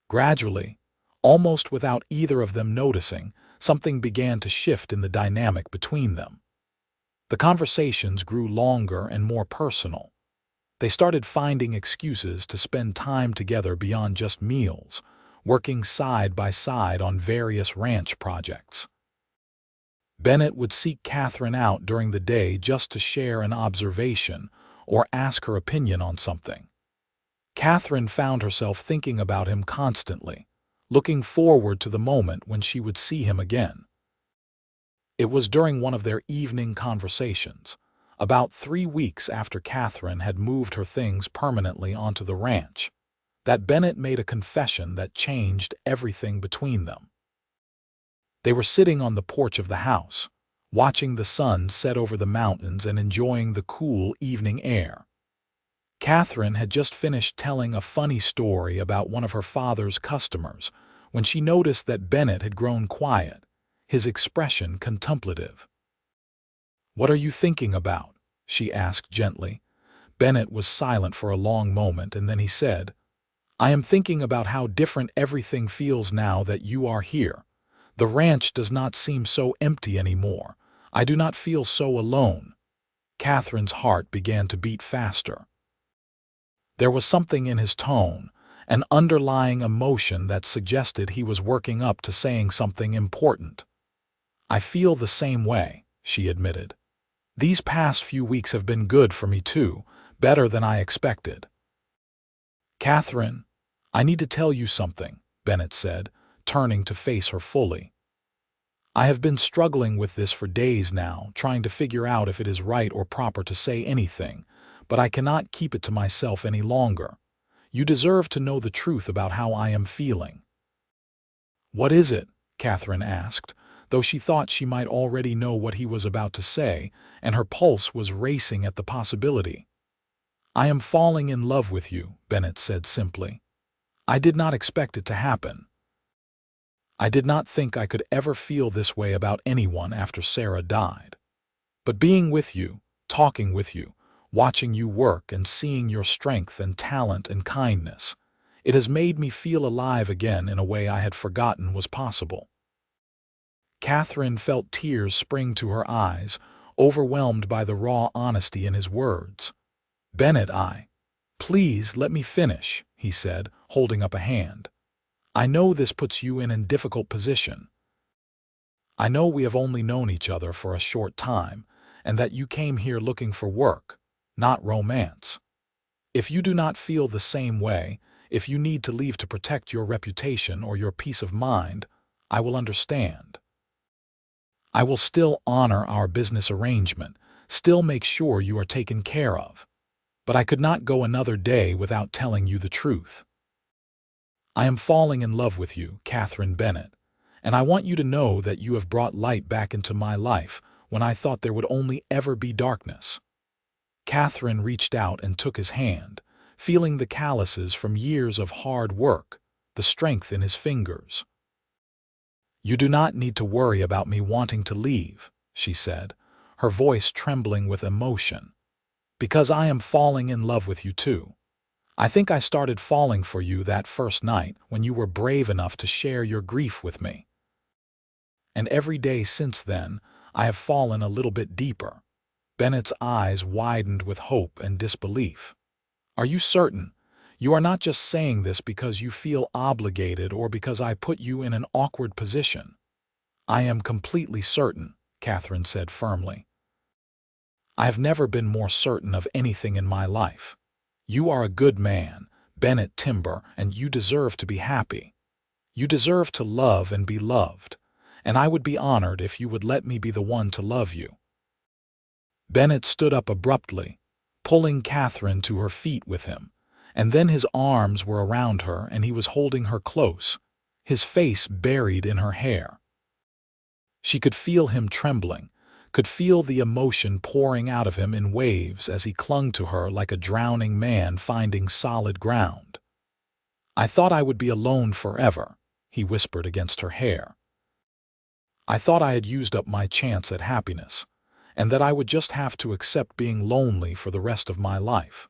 Gradually, almost without either of them noticing, something began to shift in the dynamic between them. The conversations grew longer and more personal. They started finding excuses to spend time together beyond just meals, working side by side on various ranch projects. Bennett would seek Katherine out during the day just to share an observation or ask her opinion on something. Katherine found herself thinking about him constantly, looking forward to the moment when she would see him again. It was during one of their evening conversations, about 3 weeks after Katherine had moved her things permanently onto the ranch, that Bennett made a confession that changed everything between them. They were sitting on the porch of the house, watching the sun set over the mountains and enjoying the cool evening air. Katherine had just finished telling a funny story about one of her father's customers when she noticed that Bennett had grown quiet, his expression contemplative. "What are you thinking about?" she asked gently. Bennett was silent for a long moment, and then he said, "I am thinking about how different everything feels now that you are here. The ranch does not seem so empty anymore. I do not feel so alone." Katherine's heart began to beat faster. There was something in his tone, an underlying emotion that suggested he was working up to saying something important. "I feel the same way," she admitted. "These past few weeks have been good for me too, better than I expected." "Katherine, I need to tell you something," Bennett said, turning to face her fully. "I have been struggling with this for days now, trying to figure out if it is right or proper to say anything, but I cannot keep it to myself any longer. You deserve to know the truth about how I am feeling." "What is it?" Katherine asked, though she thought she might already know what he was about to say, and her pulse was racing at the possibility. "I am falling in love with you," Bennett said simply. "I did not expect it to happen. I did not think I could ever feel this way about anyone after Sarah died. But being with you, talking with you, watching you work and seeing your strength and talent and kindness, it has made me feel alive again in a way I had forgotten was possible." Katherine felt tears spring to her eyes, overwhelmed by the raw honesty in his words. "Bennett, Please let me finish," he said, holding up a hand. "I know this puts you in a difficult position. I know we have only known each other for a short time, and that you came here looking for work, not romance. If you do not feel the same way, if you need to leave to protect your reputation or your peace of mind, I will understand. I will still honor our business arrangement, still make sure you are taken care of. But I could not go another day without telling you the truth. I am falling in love with you, Katherine Bennett, and I want you to know that you have brought light back into my life when I thought there would only ever be darkness." Katherine reached out and took his hand, feeling the calluses from years of hard work, the strength in his fingers. "You do not need to worry about me wanting to leave," she said, her voice trembling with emotion, "because I am falling in love with you too. I think I started falling for you that first night when you were brave enough to share your grief with me." and every day since then I have fallen a little bit deeper." Bennett's eyes widened with hope and disbelief. "Are you certain? You are not just saying this because you feel obligated or because I put you in an awkward position?" "I am completely certain," Katherine said firmly. "I have never been more certain of anything in my life. You are a good man, Bennett Timber, and you deserve to be happy. You deserve to love and be loved, and I would be honored if you would let me be the one to love you." Bennett stood up abruptly, pulling Katherine to her feet with him, and then his arms were around her and he was holding her close, his face buried in her hair. She could feel him trembling, could feel the emotion pouring out of him in waves as he clung to her like a drowning man finding solid ground. "I thought I would be alone forever," he whispered against her hair. "I thought I had used up my chance at happiness, and that I would just have to accept being lonely for the rest of my life.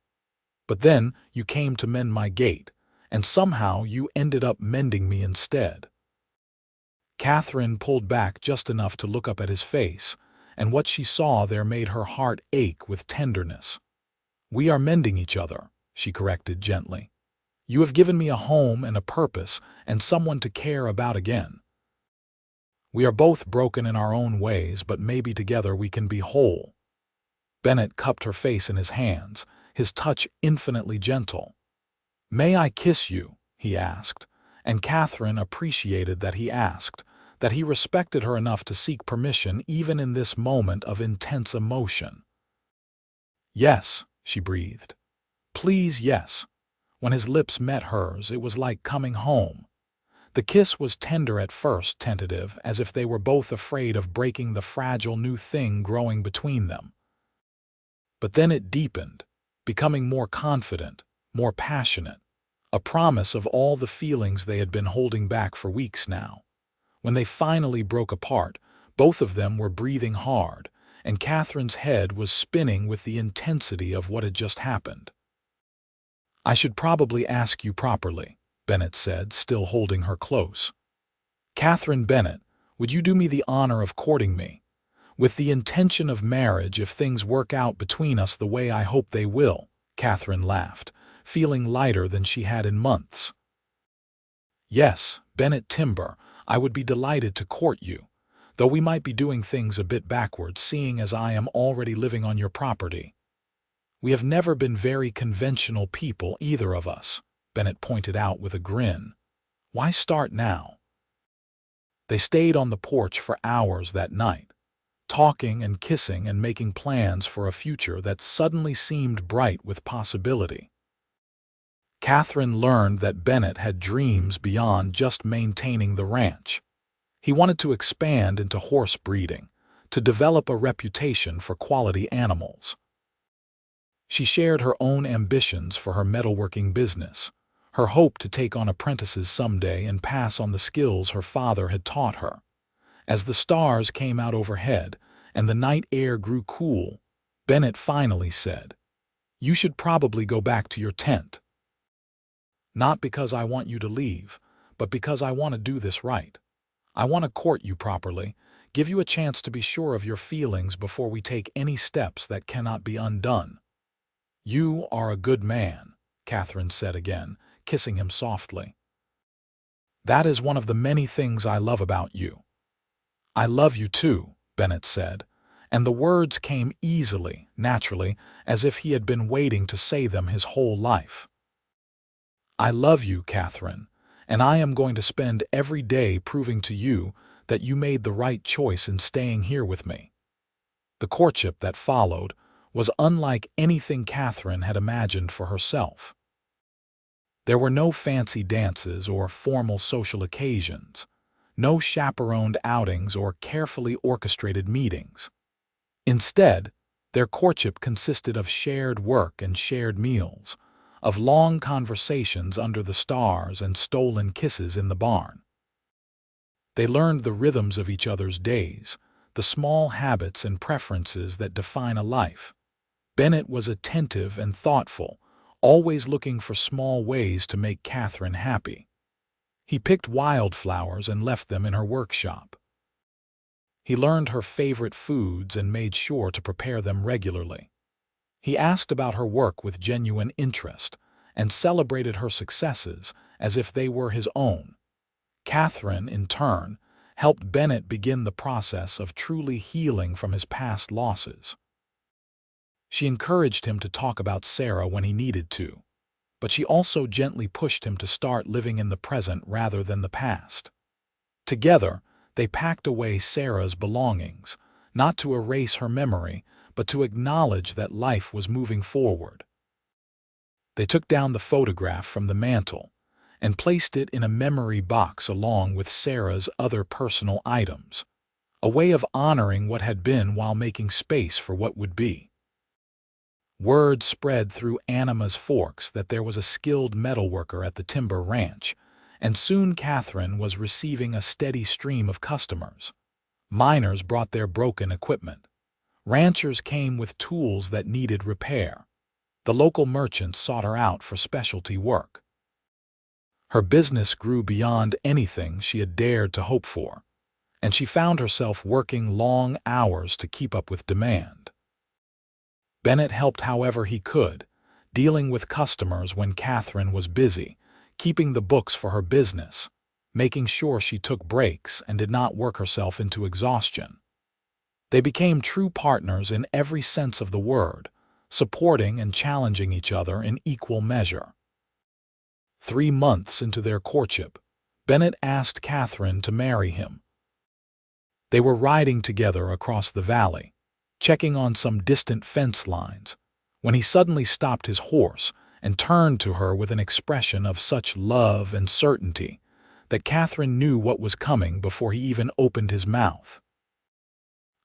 But then you came to mend my gate, and somehow you ended up mending me instead." Katherine pulled back just enough to look up at his face, and what she saw there made her heart ache with tenderness. "We are mending each other," she corrected gently. "You have given me a home and a purpose and someone to care about again. We are both broken in our own ways, but maybe together we can be whole." Bennett cupped her face in his hands, his touch infinitely gentle. "May I kiss you?" he asked, and Katherine appreciated that he asked, that he respected her enough to seek permission even in this moment of intense emotion. "Yes," she breathed. "Please, yes." When his lips met hers, it was like coming home. The kiss was tender at first, tentative, as if they were both afraid of breaking the fragile new thing growing between them. But then it deepened, becoming more confident, more passionate, a promise of all the feelings they had been holding back for weeks now. When they finally broke apart, both of them were breathing hard, and Katherine's head was spinning with the intensity of what had just happened. "I should probably ask you properly," Bennett said, still holding her close. "Katherine Bennett, would you do me the honor of courting me? With the intention of marriage if things work out between us the way I hope they will," Katherine laughed, feeling lighter than she had in months. "Yes, Bennett Timber, I would be delighted to court you, though we might be doing things a bit backwards seeing as I am already living on your property. We have never been very conventional people, either of us," Bennett pointed out with a grin. "Why start now?" They stayed on the porch for hours that night, talking and kissing and making plans for a future that suddenly seemed bright with possibility. Katherine learned that Bennett had dreams beyond just maintaining the ranch. He wanted to expand into horse breeding, to develop a reputation for quality animals. She shared her own ambitions for her metalworking business, her hope to take on apprentices someday and pass on the skills her father had taught her. As the stars came out overhead and the night air grew cool, Bennett finally said, "You should probably go back to your tent. Not because I want you to leave, but because I want to do this right. I want to court you properly, give you a chance to be sure of your feelings before we take any steps that cannot be undone." "You are a good man," Katherine said again, kissing him softly. "That is one of the many things I love about you." "I love you too," Bennett said, and the words came easily, naturally, as if he had been waiting to say them his whole life. "I love you, Katherine, and I am going to spend every day proving to you that you made the right choice in staying here with me." The courtship that followed was unlike anything Katherine had imagined for herself. There were no fancy dances or formal social occasions, no chaperoned outings or carefully orchestrated meetings. Instead, their courtship consisted of shared work and shared meals, of long conversations under the stars and stolen kisses in the barn. They learned the rhythms of each other's days, the small habits and preferences that define a life. Bennett was attentive and thoughtful, always looking for small ways to make Katherine happy. He picked wildflowers and left them in her workshop. He learned her favorite foods and made sure to prepare them regularly. He asked about her work with genuine interest and celebrated her successes as if they were his own. Katherine, in turn, helped Bennett begin the process of truly healing from his past losses. She encouraged him to talk about Sarah when he needed to, but she also gently pushed him to start living in the present rather than the past. Together, they packed away Sarah's belongings, not to erase her memory, but to acknowledge that life was moving forward. They took down the photograph from the mantel and placed it in a memory box along with Sarah's other personal items, a way of honoring what had been while making space for what would be. Word spread through Anima's Forks that there was a skilled metalworker at the timber ranch, and soon Katherine was receiving a steady stream of customers. Miners brought their broken equipment. Ranchers came with tools that needed repair. The local merchants sought her out for specialty work. Her business grew beyond anything she had dared to hope for, and she found herself working long hours to keep up with demand. Bennett helped however he could, dealing with customers when Katherine was busy, keeping the books for her business, making sure she took breaks and did not work herself into exhaustion. They became true partners in every sense of the word, supporting and challenging each other in equal measure. 3 months into their courtship, Bennett asked Katherine to marry him. They were riding together across the valley, checking on some distant fence lines, when he suddenly stopped his horse and turned to her with an expression of such love and certainty that Katherine knew what was coming before he even opened his mouth.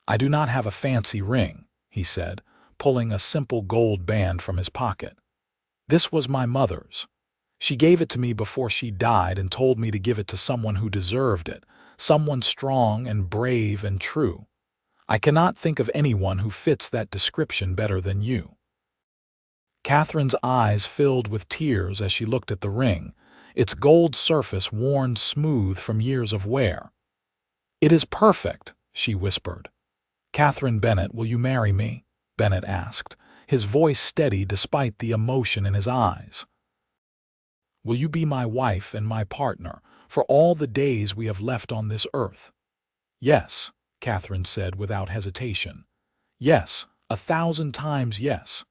"I do not have a fancy ring," he said, pulling a simple gold band from his pocket. "This was my mother's. She gave it to me before she died and told me to give it to someone who deserved it, someone strong and brave and true. I cannot think of anyone who fits that description better than you." Katherine's eyes filled with tears as she looked at the ring, its gold surface worn smooth from years of wear. "It is perfect," she whispered. "Katherine Bennett, will you marry me?" Bennett asked, his voice steady despite the emotion in his eyes. "Will you be my wife and my partner for all the days we have left on this earth?" "Yes," Katherine said without hesitation. "Yes, 1,000 times yes."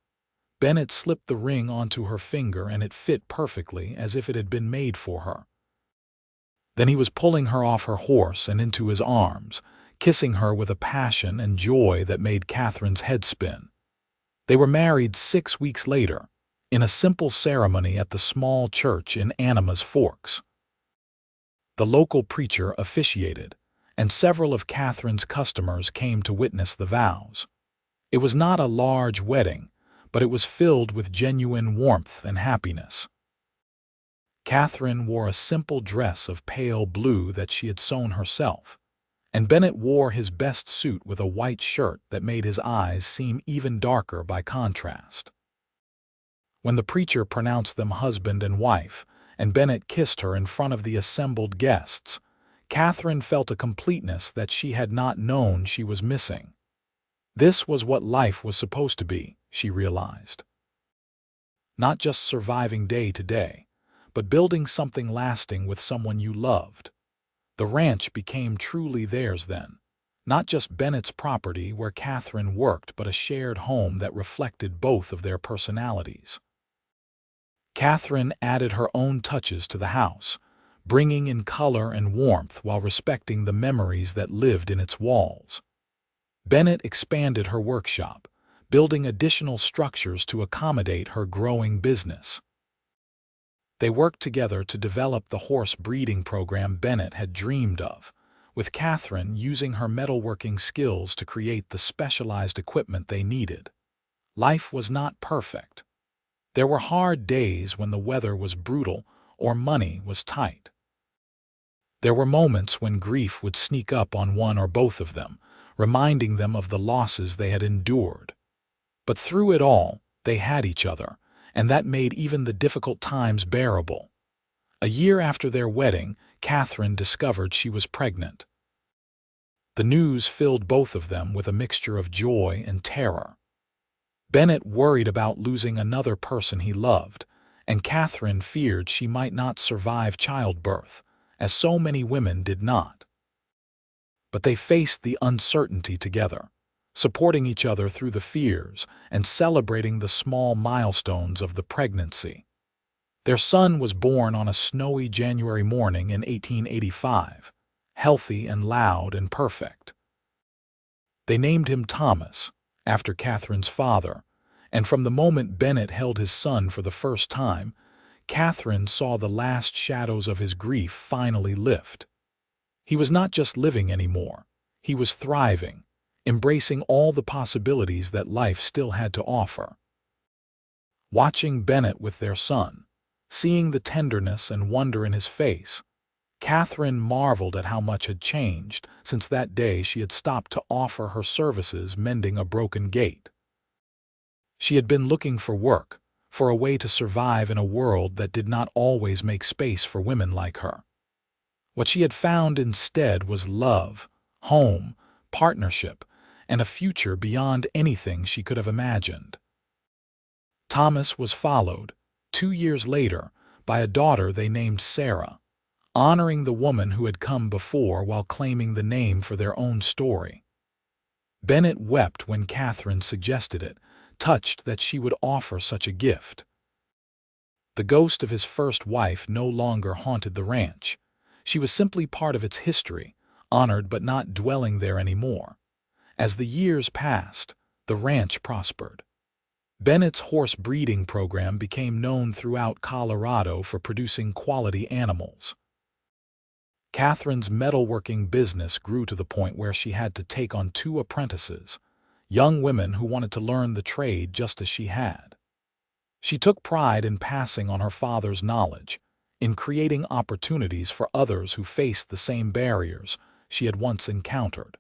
Bennett slipped the ring onto her finger and it fit perfectly as if it had been made for her. Then he was pulling her off her horse and into his arms, kissing her with a passion and joy that made Katherine's head spin. They were married 6 weeks later, in a simple ceremony at the small church in Anima's Forks. The local preacher officiated, and several of Katherine's customers came to witness the vows. It was not a large wedding, but it was filled with genuine warmth and happiness. Katherine wore a simple dress of pale blue that she had sewn herself, and Bennett wore his best suit with a white shirt that made his eyes seem even darker by contrast. When the preacher pronounced them husband and wife, and Bennett kissed her in front of the assembled guests, Katherine felt a completeness that she had not known she was missing. This was what life was supposed to be, she realized. Not just surviving day to day, but building something lasting with someone you loved. The ranch became truly theirs then, not just Bennett's property where Katherine worked, but a shared home that reflected both of their personalities. Katherine added her own touches to the house, bringing in color and warmth while respecting the memories that lived in its walls. Bennett expanded her workshop, building additional structures to accommodate her growing business. They worked together to develop the horse breeding program Bennett had dreamed of, with Katherine using her metalworking skills to create the specialized equipment they needed. Life was not perfect. There were hard days when the weather was brutal or money was tight. There were moments when grief would sneak up on one or both of them, reminding them of the losses they had endured. But through it all, they had each other, and that made even the difficult times bearable. A year after their wedding, Katherine discovered she was pregnant. The news filled both of them with a mixture of joy and terror. Bennett worried about losing another person he loved, and Katherine feared she might not survive childbirth, as so many women did not. But they faced the uncertainty together, supporting each other through the fears and celebrating the small milestones of the pregnancy. Their son was born on a snowy January morning in 1885, healthy and loud and perfect. They named him Thomas, after Katherine's father, and from the moment Bennett held his son for the first time, Katherine saw the last shadows of his grief finally lift. He was not just living anymore, he was thriving, embracing all the possibilities that life still had to offer. Watching Bennett with their son, seeing the tenderness and wonder in his face, Katherine marveled at how much had changed since that day she had stopped to offer her services mending a broken gate. She had been looking for work, for a way to survive in a world that did not always make space for women like her. What she had found instead was love, home, partnership, and a future beyond anything she could have imagined. Thomas was followed, 2 years later, by a daughter they named Sarah, honoring the woman who had come before while claiming the name for their own story. Bennett wept when Katherine suggested it, touched that she would offer such a gift. The ghost of his first wife no longer haunted the ranch. She was simply part of its history, honored but not dwelling there anymore. As the years passed, the ranch prospered. Bennett's horse breeding program became known throughout Colorado for producing quality animals. Katherine's metalworking business grew to the point where she had to take on 2 apprentices, young women who wanted to learn the trade just as she had. She took pride in passing on her father's knowledge, in creating opportunities for others who faced the same barriers she had once encountered.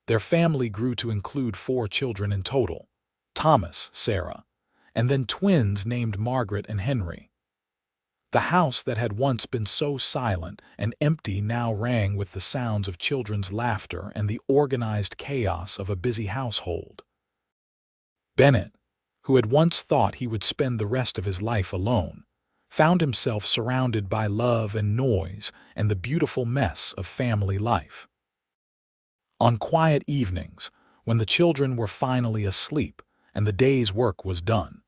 Their family grew to include 4 children in total, Thomas, Sarah, and then twins named Margaret and Henry. The house that had once been so silent and empty now rang with the sounds of children's laughter and the organized chaos of a busy household. Bennett, who had once thought he would spend the rest of his life alone, found himself surrounded by love and noise and the beautiful mess of family life. On quiet evenings, when the children were finally asleep and the day's work was done,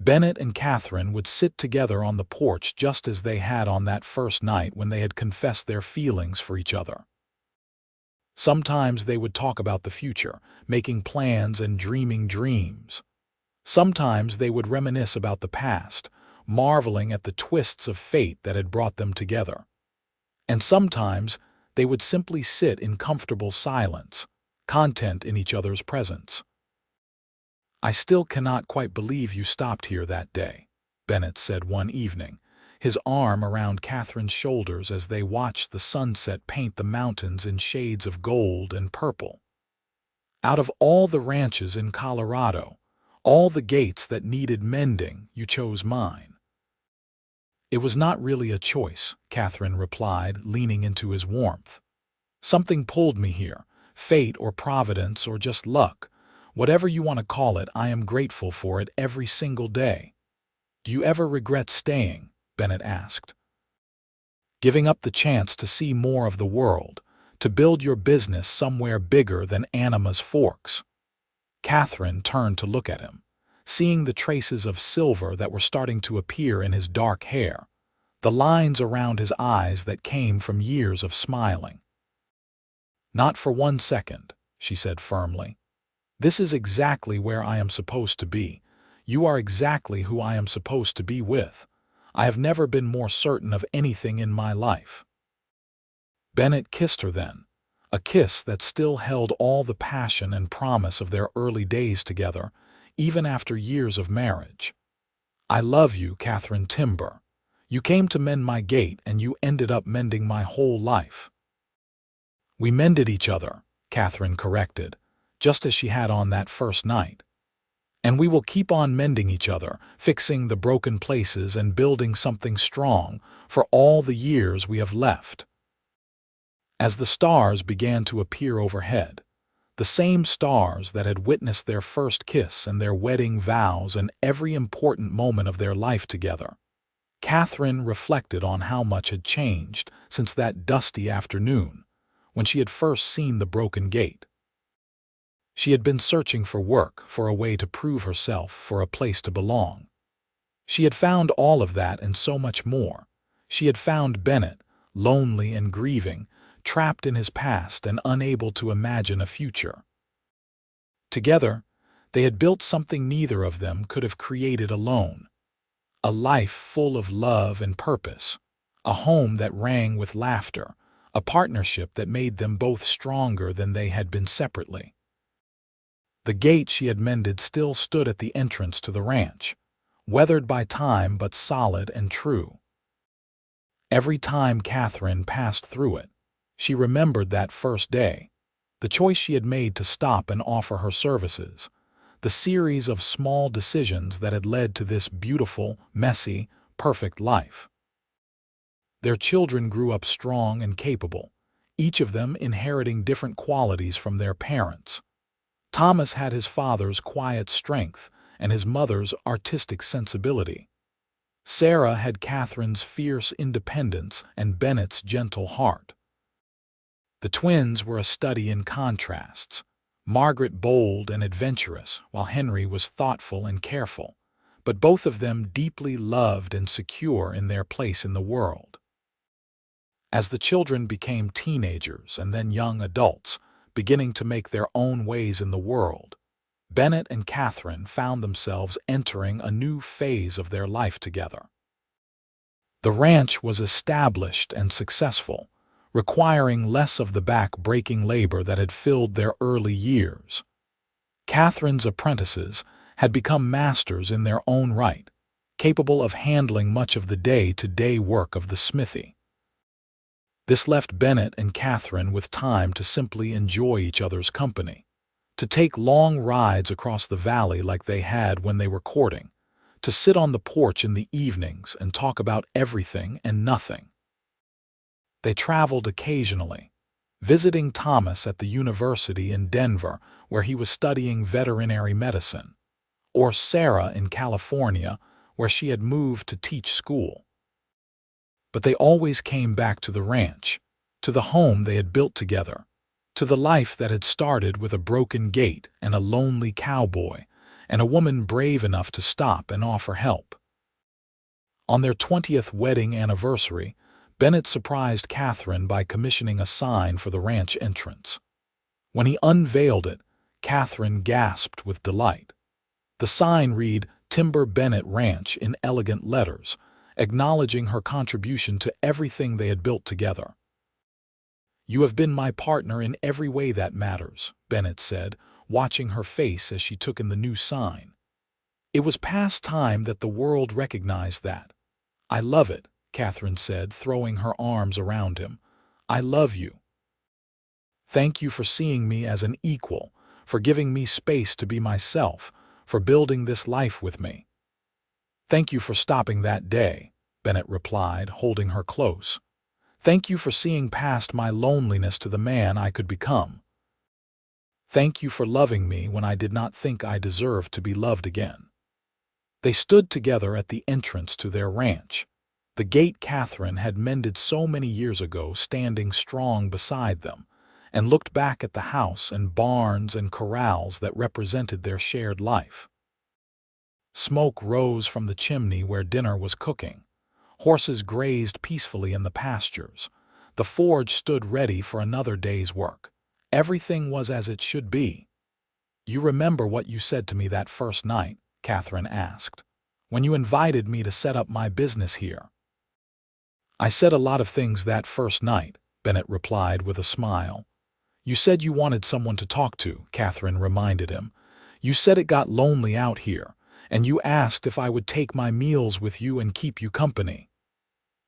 Bennett and Katherine would sit together on the porch just as they had on that first night when they had confessed their feelings for each other. Sometimes they would talk about the future, making plans and dreaming dreams. Sometimes they would reminisce about the past, marveling at the twists of fate that had brought them together. And sometimes they would simply sit in comfortable silence, content in each other's presence. "I still cannot quite believe you stopped here that day," Bennett said one evening, his arm around Katherine's shoulders as they watched the sunset paint the mountains in shades of gold and purple. "Out of all the ranches in Colorado, all the gates that needed mending, you chose mine." "It was not really a choice," Katherine replied, leaning into his warmth. "Something pulled me here, fate or providence or just luck. Whatever you want to call it, I am grateful for it every single day." "Do you ever regret staying?" Bennett asked. "Giving up the chance to see more of the world, to build your business somewhere bigger than Anima's Forks." Katherine turned to look at him, seeing the traces of silver that were starting to appear in his dark hair, the lines around his eyes that came from years of smiling. "Not for 1 second," she said firmly. "This is exactly where I am supposed to be. You are exactly who I am supposed to be with. I have never been more certain of anything in my life." Bennett kissed her then, a kiss that still held all the passion and promise of their early days together, even after years of marriage. "I love you, Katherine Timber. You came to mend my gate and you ended up mending my whole life." "We mended each other," Katherine corrected, just as she had on that first night. "And we will keep on mending each other, fixing the broken places and building something strong for all the years we have left." As the stars began to appear overhead, the same stars that had witnessed their first kiss and their wedding vows and every important moment of their life together, Katherine reflected on how much had changed since that dusty afternoon when she had first seen the broken gate. She had been searching for work, for a way to prove herself, for a place to belong. She had found all of that and so much more. She had found Bennett, lonely and grieving, trapped in his past and unable to imagine a future. Together, they had built something neither of them could have created alone. A life full of love and purpose, a home that rang with laughter, a partnership that made them both stronger than they had been separately. The gate she had mended still stood at the entrance to the ranch, weathered by time but solid and true. Every time Katherine passed through it, she remembered that first day, the choice she had made to stop and offer her services, the series of small decisions that had led to this beautiful, messy, perfect life. Their children grew up strong and capable, each of them inheriting different qualities from their parents. Thomas had his father's quiet strength and his mother's artistic sensibility. Sarah had Katherine's fierce independence and Bennett's gentle heart. The twins were a study in contrasts, Margaret bold and adventurous, while Henry was thoughtful and careful, but both of them deeply loved and secure in their place in the world. As the children became teenagers and then young adults, beginning to make their own ways in the world, Bennett and Katherine found themselves entering a new phase of their life together. The ranch was established and successful, requiring less of the back-breaking labor that had filled their early years. Katherine's apprentices had become masters in their own right, capable of handling much of the day-to-day work of the smithy. This left Bennett and Katherine with time to simply enjoy each other's company, to take long rides across the valley like they had when they were courting, to sit on the porch in the evenings and talk about everything and nothing. They traveled occasionally, visiting Thomas at the university in Denver where he was studying veterinary medicine, or Sarah in California where she had moved to teach school. But they always came back to the ranch, to the home they had built together, to the life that had started with a broken gate and a lonely cowboy, and a woman brave enough to stop and offer help. On their 20th wedding anniversary, Bennett surprised Katherine by commissioning a sign for the ranch entrance. When he unveiled it, Katherine gasped with delight. The sign read, "Timber Bennett Ranch" in elegant letters, acknowledging her contribution to everything they had built together. "You have been my partner in every way that matters," Bennett said, watching her face as she took in the new sign. It was past time that the world recognized that. "I love it," Katherine said, throwing her arms around him. "I love you. Thank you for seeing me as an equal, for giving me space to be myself, for building this life with me." "Thank you for stopping that day," Bennett replied, holding her close. "Thank you for seeing past my loneliness to the man I could become. Thank you for loving me when I did not think I deserved to be loved again." They stood together at the entrance to their ranch, the gate Katherine had mended so many years ago standing strong beside them, and looked back at the house and barns and corrals that represented their shared life. Smoke rose from the chimney where dinner was cooking. Horses grazed peacefully in the pastures. The forge stood ready for another day's work. Everything was as it should be. "You remember what you said to me that first night?" Katherine asked. "When you invited me to set up my business here?" "I said a lot of things that first night," Bennett replied with a smile. "You said you wanted someone to talk to," Katherine reminded him. "You said it got lonely out here, and you asked if I would take my meals with you and keep you company."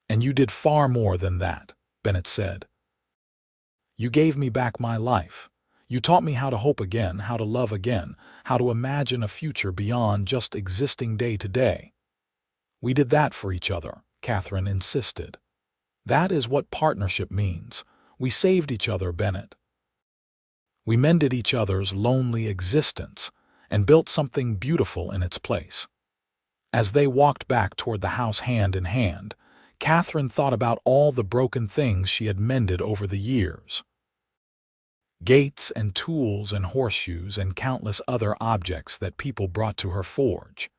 "And you did far more than that," Bennett said. "You gave me back my life. You taught me how to hope again, how to love again, how to imagine a future beyond just existing day to day." "We did that for each other," Katherine insisted. "That is what partnership means. We saved each other, Bennett. We mended each other's lonely existence and built something beautiful in its place. As they walked back toward the house hand in hand, Katherine thought about all the broken things she had mended over the years. Gates and tools and horseshoes and countless other objects that people brought to her forge.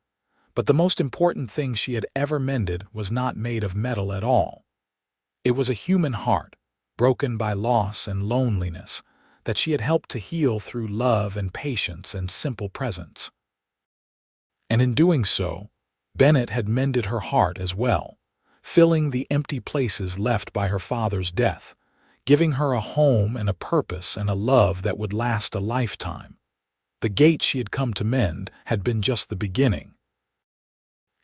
But the most important thing she had ever mended was not made of metal at all. It was a human heart, broken by loss and loneliness, that she had helped to heal through love and patience and simple presence. And in doing so, Bennett had mended her heart as well, filling the empty places left by her father's death, giving her a home and a purpose and a love that would last a lifetime. The gate she had come to mend had been just the beginning.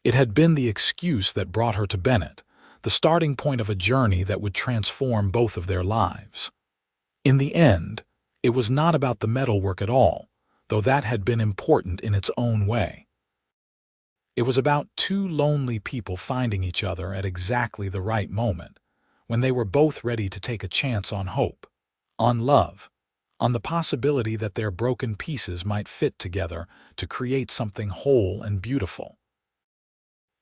It had been the excuse that brought her to Bennett, the starting point of a journey that would transform both of their lives. In the end, it was not about the metalwork at all, though that had been important in its own way. It was about two lonely people finding each other at exactly the right moment, when they were both ready to take a chance on hope, on love, on the possibility that their broken pieces might fit together to create something whole and beautiful.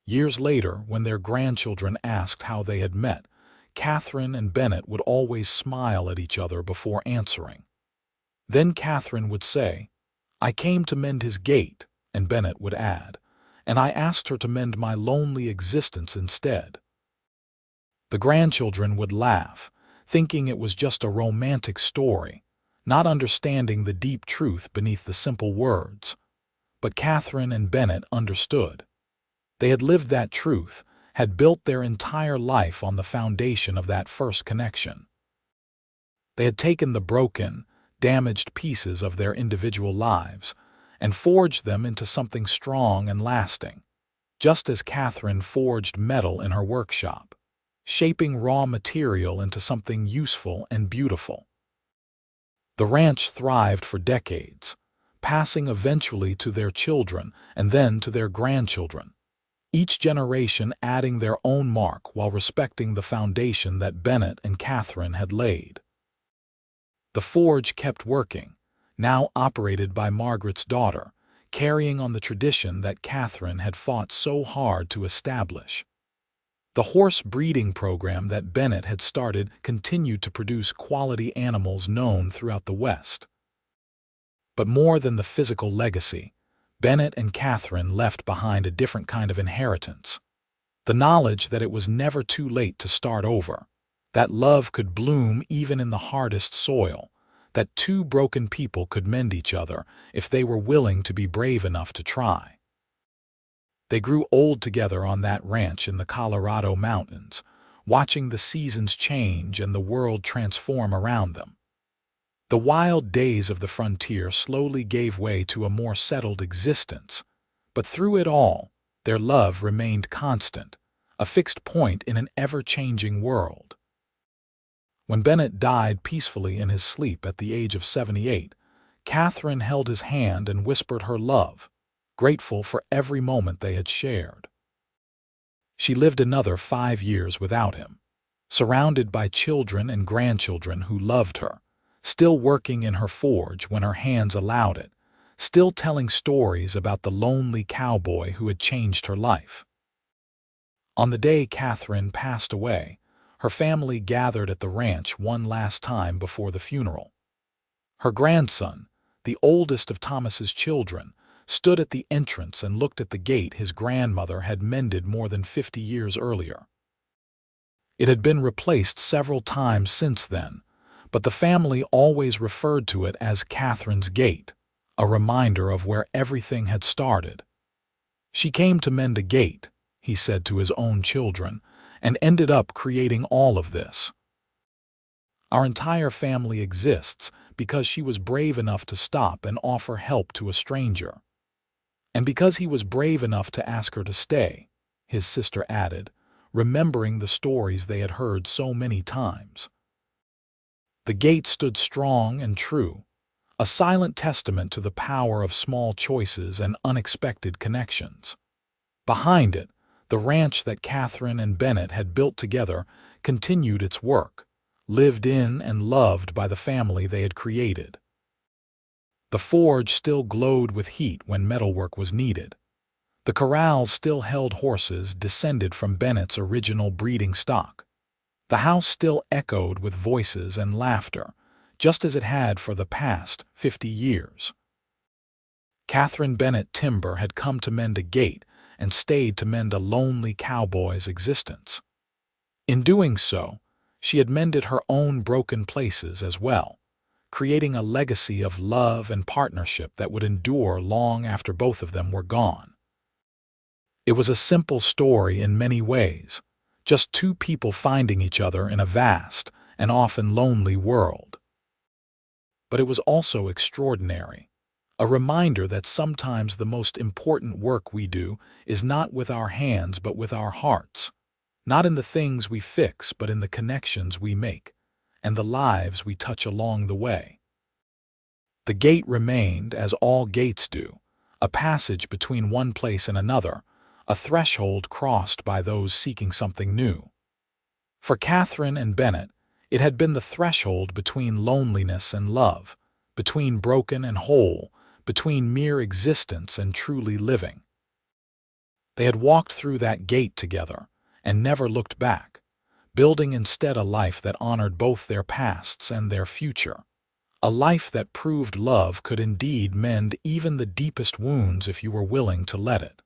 Years later, when their grandchildren asked how they had met, Katherine and Bennett would always smile at each other before answering. Then Katherine would say, "I came to mend his gate," and Bennett would add, "and I asked her to mend my lonely existence instead." The grandchildren would laugh, thinking it was just a romantic story, not understanding the deep truth beneath the simple words. But Katherine and Bennett understood. They had lived that truth, had built their entire life on the foundation of that first connection. They had taken the broken, damaged pieces of their individual lives and forged them into something strong and lasting, just as Katherine forged metal in her workshop, shaping raw material into something useful and beautiful. The ranch thrived for decades, passing eventually to their children and then to their grandchildren, each generation adding their own mark while respecting the foundation that Bennett and Katherine had laid. The forge kept working, now operated by Margaret's daughter, carrying on the tradition that Katherine had fought so hard to establish. The horse breeding program that Bennett had started continued to produce quality animals known throughout the West. But more than the physical legacy, Bennett and Katherine left behind a different kind of inheritance. The knowledge that it was never too late to start over, that love could bloom even in the hardest soil, that two broken people could mend each other if they were willing to be brave enough to try. They grew old together on that ranch in the Colorado mountains, watching the seasons change and the world transform around them. The wild days of the frontier slowly gave way to a more settled existence, but through it all, their love remained constant, a fixed point in an ever-changing world. When Bennett died peacefully in his sleep at the age of 78, Katherine held his hand and whispered her love, grateful for every moment they had shared. She lived another 5 years without him, surrounded by children and grandchildren who loved her, still working in her forge when her hands allowed it, still telling stories about the lonely cowboy who had changed her life. On the day Katherine passed away, her family gathered at the ranch one last time before the funeral. Her grandson, the oldest of Thomas's children, stood at the entrance and looked at the gate his grandmother had mended more than 50 years earlier. It had been replaced several times since then, but the family always referred to it as Katherine's Gate, a reminder of where everything had started. "She came to mend a gate," he said to his own children, "and ended up creating all of this. Our entire family exists because she was brave enough to stop and offer help to a stranger. And because he was brave enough to ask her to stay," his sister added, remembering the stories they had heard so many times. The gate stood strong and true, a silent testament to the power of small choices and unexpected connections. Behind it, the ranch that Katherine and Bennett had built together continued its work, lived in and loved by the family they had created. The forge still glowed with heat when metalwork was needed. The corrals still held horses descended from Bennett's original breeding stock. The house still echoed with voices and laughter, just as it had for the past 50 years. Katherine Bennett Timber had come to mend a gate and stayed to mend a lonely cowboy's existence. In doing so, she had mended her own broken places as well, creating a legacy of love and partnership that would endure long after both of them were gone. It was a simple story in many ways, just two people finding each other in a vast and often lonely world. But it was also extraordinary, a reminder that sometimes the most important work we do is not with our hands but with our hearts, not in the things we fix but in the connections we make, and the lives we touch along the way. The gate remained, as all gates do, a passage between one place and another, a threshold crossed by those seeking something new. For Katherine and Bennett, it had been the threshold between loneliness and love, between broken and whole, between mere existence and truly living. They had walked through that gate together and never looked back, building instead a life that honored both their pasts and their future, a life that proved love could indeed mend even the deepest wounds if you were willing to let it.